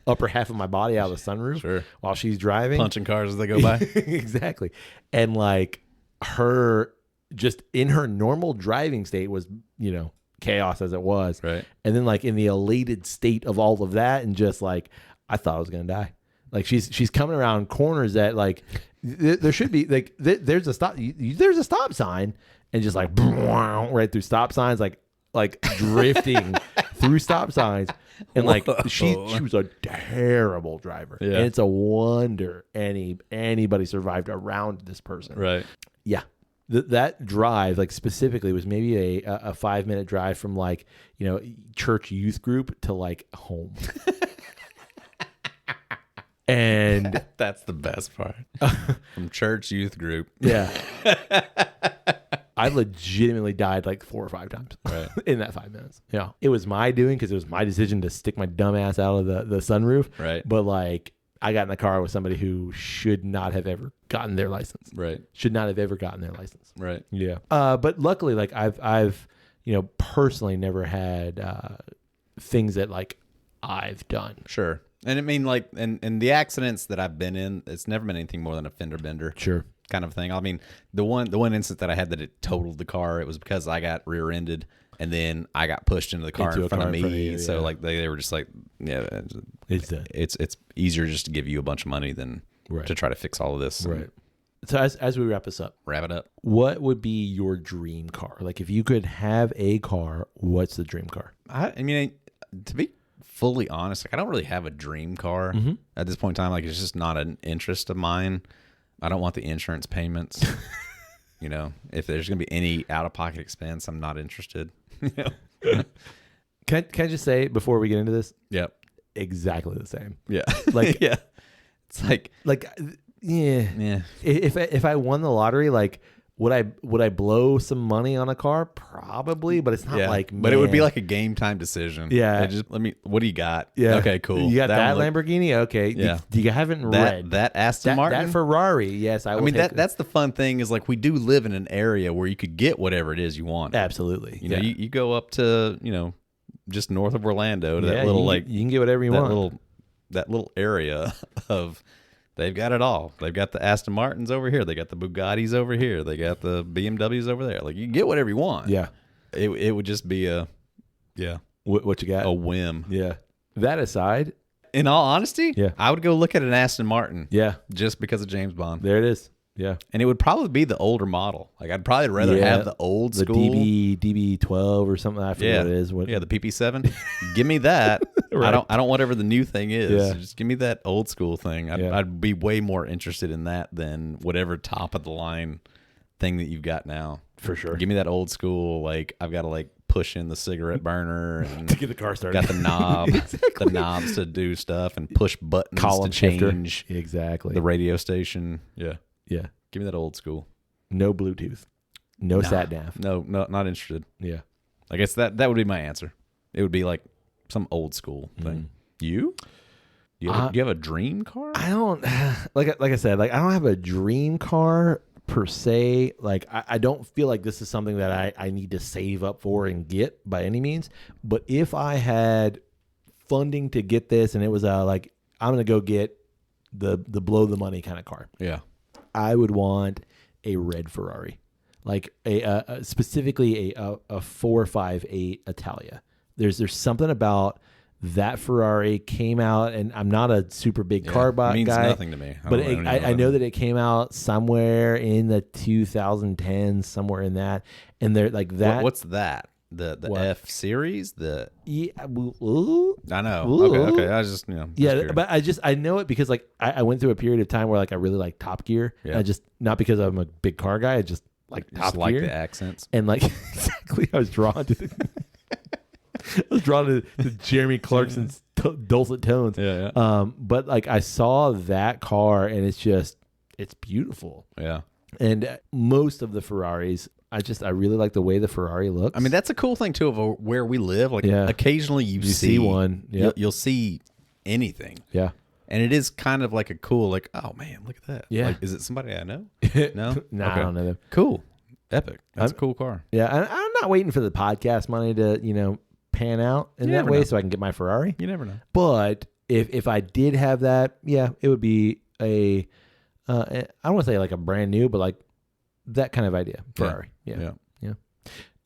upper half of my body out of the sunroof while she's driving, punching cars as they go by. Exactly. And like her just in her normal driving state was, you know, chaos as it was. Right. And then like in the elated state of all of that, and just like I thought I was gonna die. Like she's coming around corners that like there should be like there's a stop sign, and just like right through stop signs, like drifting through stop signs, and like she was a terrible driver. Yeah. And it's a wonder anybody survived around this person. Right. Yeah. That drive, like specifically, was maybe a 5-minute drive from like, you know, church youth group to like home. And that's the best part. From church youth group. Yeah. I legitimately died like 4 or 5 times in that 5 minutes. Yeah. It was my doing because it was my decision to stick my dumb ass out of the sunroof. Right. But like I got in the car with somebody who should not have ever gotten their license. Right. Should not have ever gotten their license. Right. Yeah. But luckily, like I've personally never had things that like I've done. Sure. And I mean, like, and the accidents that I've been in, it's never been anything more than a fender bender. Sure. Kind of thing. I mean, the one instance that I had that it tototaled the car, it was because I got rear-ended and then I got pushed into the car in front of me. So like they were just like, yeah, it's easier just to give you a bunch of money than to try to fix all of this. Right. So as we wrap this up, wrap it up. What would be your dream car? Like if you could have a car, what's the dream car? I mean, to be fully honest, like I don't really have a dream car at this point in time. Like it's just not an interest of mine. I don't want the insurance payments. If there's going to be any out-of-pocket expense, I'm not interested. Can I just say before we get into this? Yep. Exactly the same. Yeah. Like yeah. It's like yeah. If I won the lottery, like would I blow some money on a car? Probably, but it's not like. But it would be like a game time decision. Yeah. What do you got? Yeah. Okay, cool. You got that Lamborghini? Okay. Yeah. You haven't read that Aston Martin? That Ferrari? Yes, I mean that's the fun thing is like we do live in an area where you could get whatever it is you want. Absolutely. You go up to just north of Orlando to that little you can get whatever you want. That little area of. They've got it all. They've got the Aston Martins over here. They got the Bugattis over here. They got the BMWs over there. Like you can get whatever you want. Yeah. It would just be what you got? A whim. Yeah. That aside, in all honesty, yeah, I would go look at an Aston Martin. Yeah. Just because of James Bond. There it is. Yeah. And it would probably be the older model. Like I'd probably rather have the old school. The DB12 or something. I forget what it is. The PP7. Give me that. Right. I don't whatever the new thing is. Yeah. Just give me that old school thing. I'd be way more interested in that than whatever top of the line thing that you've got now. For sure. Give me that old school, like I've got to like push in the cigarette burner and to get the car started. Got the knob, the knobs to do stuff and push buttons Column to change shifter. Exactly. The radio station. Yeah. Yeah. Give me that old school. No Bluetooth. No sat nav. No, not interested. Yeah. I guess that would be my answer. It would be like some old school thing. You? Do you have a dream car? I don't like I said, like I don't have a dream car per se. Like I don't feel like this is something that I need to save up for and get by any means. But if I had funding to get this and it was like I'm gonna go get the blow the money kind of car. Yeah. I would want a red Ferrari, like specifically a 458 Italia. There's something about that Ferrari came out, and I'm not a super big car guy. It means nothing to me. But I know that it came out somewhere in the 2010s, somewhere in that, and they're like that. What's that? The F series? I know. Okay. I was just but I know it because like I went through a period of time where like I really like Top Gear. Yeah. I just not because I'm a big car guy. I just like Top Gear. Like the accents and like exactly. I was drawn to Jeremy Clarkson's dulcet tones. Yeah. But like I saw that car and it's beautiful. Yeah. And most of the Ferraris. I really like the way the Ferrari looks. I mean, that's a cool thing too of where we live. Like occasionally you see one. Yep. You'll see anything. Yeah. And it is kind of like a cool, like, oh man, look at that. Yeah. Like, is it somebody I know? No? No, okay. I don't know them. Cool. Epic. That's a cool car. Yeah. And I'm not waiting for the podcast money to, pan out in that way so I can get my Ferrari. You never know. But if I did have that, it would be I don't want to say like a brand new, but like that kind of idea. Ferrari. Yeah. You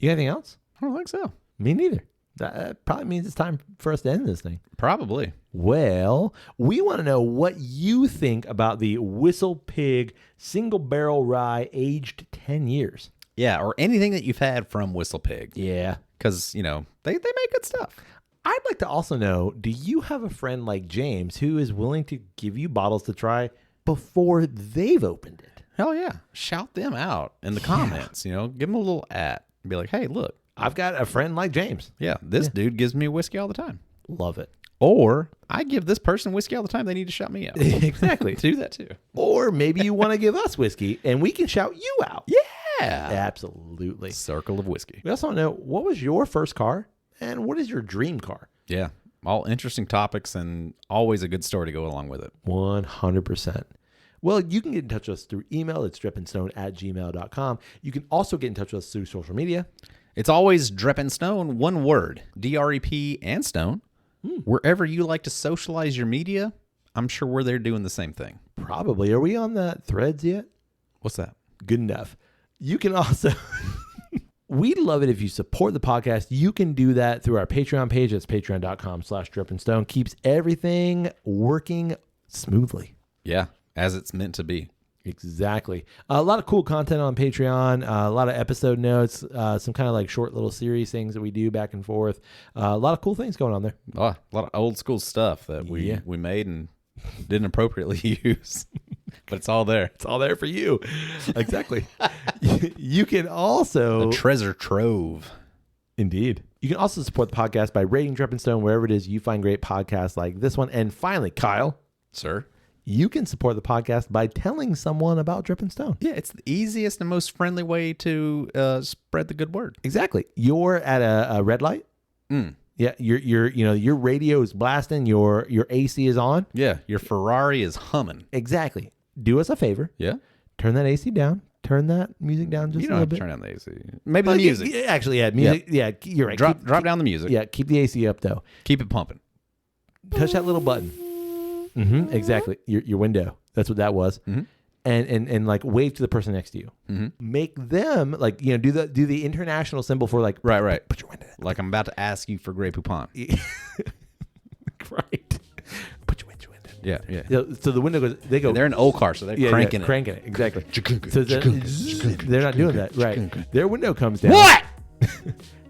got anything else? I don't think so. Me neither. That probably means it's time for us to end this thing. Probably. Well, we want to know what you think about the WhistlePig Single Barrel Rye aged 10 years. Yeah, or anything that you've had from WhistlePig. Yeah. Because, they make good stuff. I'd like to also know, do you have a friend like James who is willing to give you bottles to try before they've opened it? Hell yeah. Shout them out in the comments, give them a little @ and be like, hey, look. I've got a friend like James. Yeah, this dude gives me whiskey all the time. Love it. Or I give this person whiskey all the time. They need to shout me out. Exactly. Do that too. Or maybe you want to give us whiskey and we can shout you out. Yeah. Absolutely. Circle of whiskey. We also want to know, what was your first car and what is your dream car? Yeah. All interesting topics and always a good story to go along with it. 100%. Well, you can get in touch with us through email. It's drepandstone@gmail.com. You can also get in touch with us through social media. It's always Drep and Stone, one word, DREP and Stone. Wherever you like to socialize your media, I'm sure we're there doing the same thing. Probably. Are we on that Threads yet? What's that? Good enough. You can also... We'd love it if you support the podcast. You can do that through our Patreon page. It's patreon.com/drepandstone. Keeps everything working smoothly. Yeah, as it's meant to be. Exactly. A lot of cool content on Patreon, a lot of episode notes, some kind of like short little series things that we do back and forth. A lot of cool things going on there. Oh, a lot of old school stuff that we made and didn't appropriately use. But it's all there. It's all there for you. Exactly. You can also... A treasure trove. Indeed. You can also support the podcast by rating Drep and Stone wherever it is you find great podcasts like this one. And finally, Kyle. Sir? You can support the podcast by telling someone about Drep and Stone. Yeah, it's the easiest and most friendly way to spread the good word. Exactly. You're at a red light. Yeah, your radio is blasting, your AC is on. Yeah, your Ferrari is humming. Exactly. Do us a favor. Yeah. Turn that AC down. Turn that music down just a little bit. Turn down the AC. Maybe the music. Actually, yeah, music. Yeah, you're right. Drop down the music. Yeah, keep the AC up though. Keep it pumping. Touch that little button. Exactly. Your window. That's what that was. And like wave to the person next to you. Make them like do the international symbol for like right. Put your window down. Like I'm about to ask you for Grey Poupon. Right. Put your window. Yeah. So the window goes. They go. They're in an old car, so they're cranking it. Cranking it. Exactly. So they're not doing that. Right. Their window comes down. What?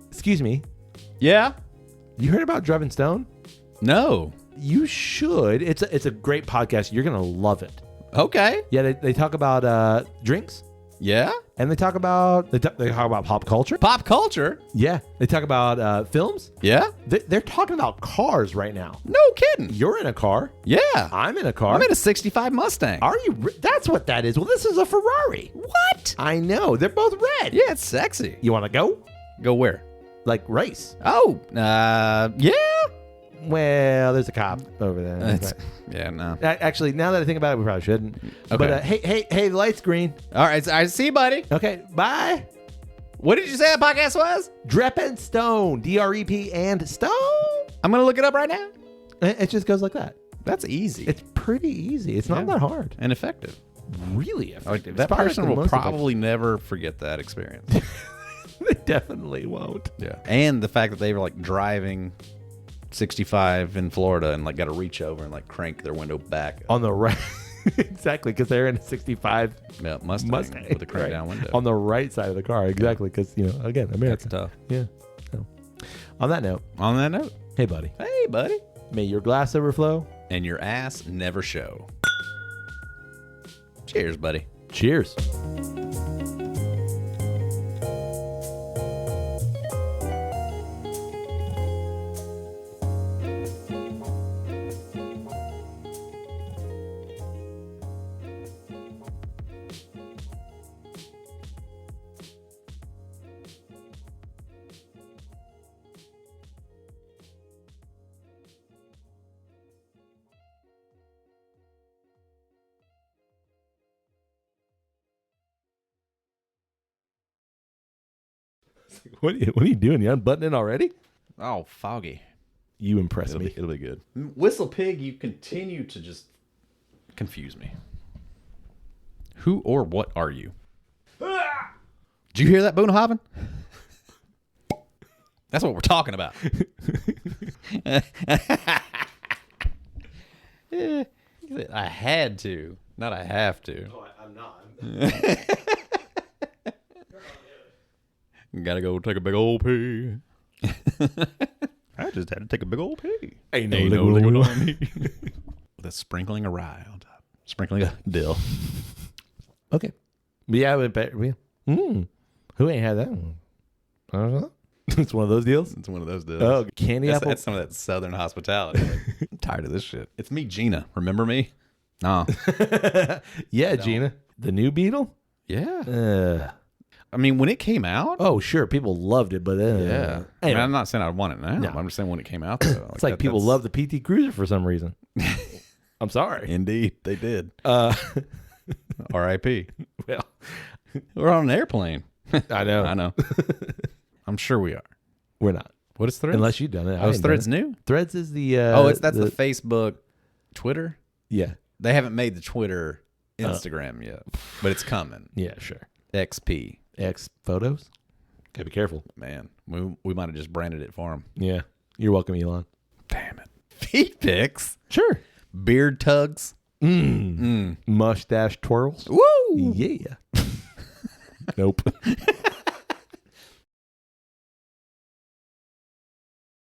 Excuse me. Yeah. You heard about Drep and Stone? No. You should. It's a great podcast. You're gonna love it. Okay. Yeah, they talk about drinks. Yeah. And they talk about pop culture. Pop culture. Yeah. They talk about films. Yeah. They're talking about cars right now. No kidding. You're in a car. Yeah. I'm in a car. I'm in a '65 Mustang. Are you? That's what that is. Well, this is a Ferrari. What? I know. They're both red. Yeah, it's sexy. You want to go? Go where? Like race. Oh, yeah. Well, there's a cop over there. Yeah, no. Actually, now that I think about it, we probably shouldn't. Okay. But hey, the light's green. All right, I see you, buddy. Okay, bye. What did you say the podcast was? Drep and Stone. DREP and Stone. I'm going to look it up right now. It just goes like that. That's easy. It's pretty easy. It's not that hard. And effective. Really effective. That person will probably never forget that experience. They definitely won't. Yeah. And the fact that they were like driving 65 in Florida and like got to reach over and like crank their window back on the right. Exactly, because they're in a 65 Mustang with a crank down window on the right side of the car. Exactly, because again, America. That's tough. Yeah. So, on that note. Hey, buddy. May your glass overflow and your ass never show. Cheers, buddy. Cheers. What are you doing? You unbuttoning already? Oh, foggy. You impress me. It'll be good. WhistlePig, you continue to just confuse me. Who or what are you? Did you hear that, Boonhaven? That's what we're talking about. I had to, not I have to. Oh, I'm not. Gotta go take a big old pee. I just had to take a big old pee. Ain't no liquid on me. With a sprinkling of rye on top. Sprinkling of dill. Okay. But yeah, who ain't had that one? I don't know. It's one of those deals? It's one of those deals. Oh, candy apple. That's some of that southern hospitality. Like, I'm tired of this shit. It's me, Gina. Remember me? Nah. Yeah, Gina. The new Beetle? Yeah. I mean, when it came out. Oh, sure. People loved it, but yeah. Anyway. I mean, I'm not saying I want it now. No. I'm just saying when it came out. Though, it's like people love the PT Cruiser for some reason. I'm sorry. Indeed, they did. R.I.P. Well, we're on an airplane. I know. I'm sure we are. We're not. What is Threads? Unless you've done it. Oh, is Threads new? Threads is the... that's the Facebook, Twitter? Yeah. They haven't made the Twitter Instagram yet, but it's coming. Yeah, sure. XP. X photos? Gotta be careful. Man, we might have just branded it for them. Yeah. You're welcome, Elon. Damn it. Feet pics? Sure. Beard tugs? Mustache twirls? Woo! Yeah. Nope.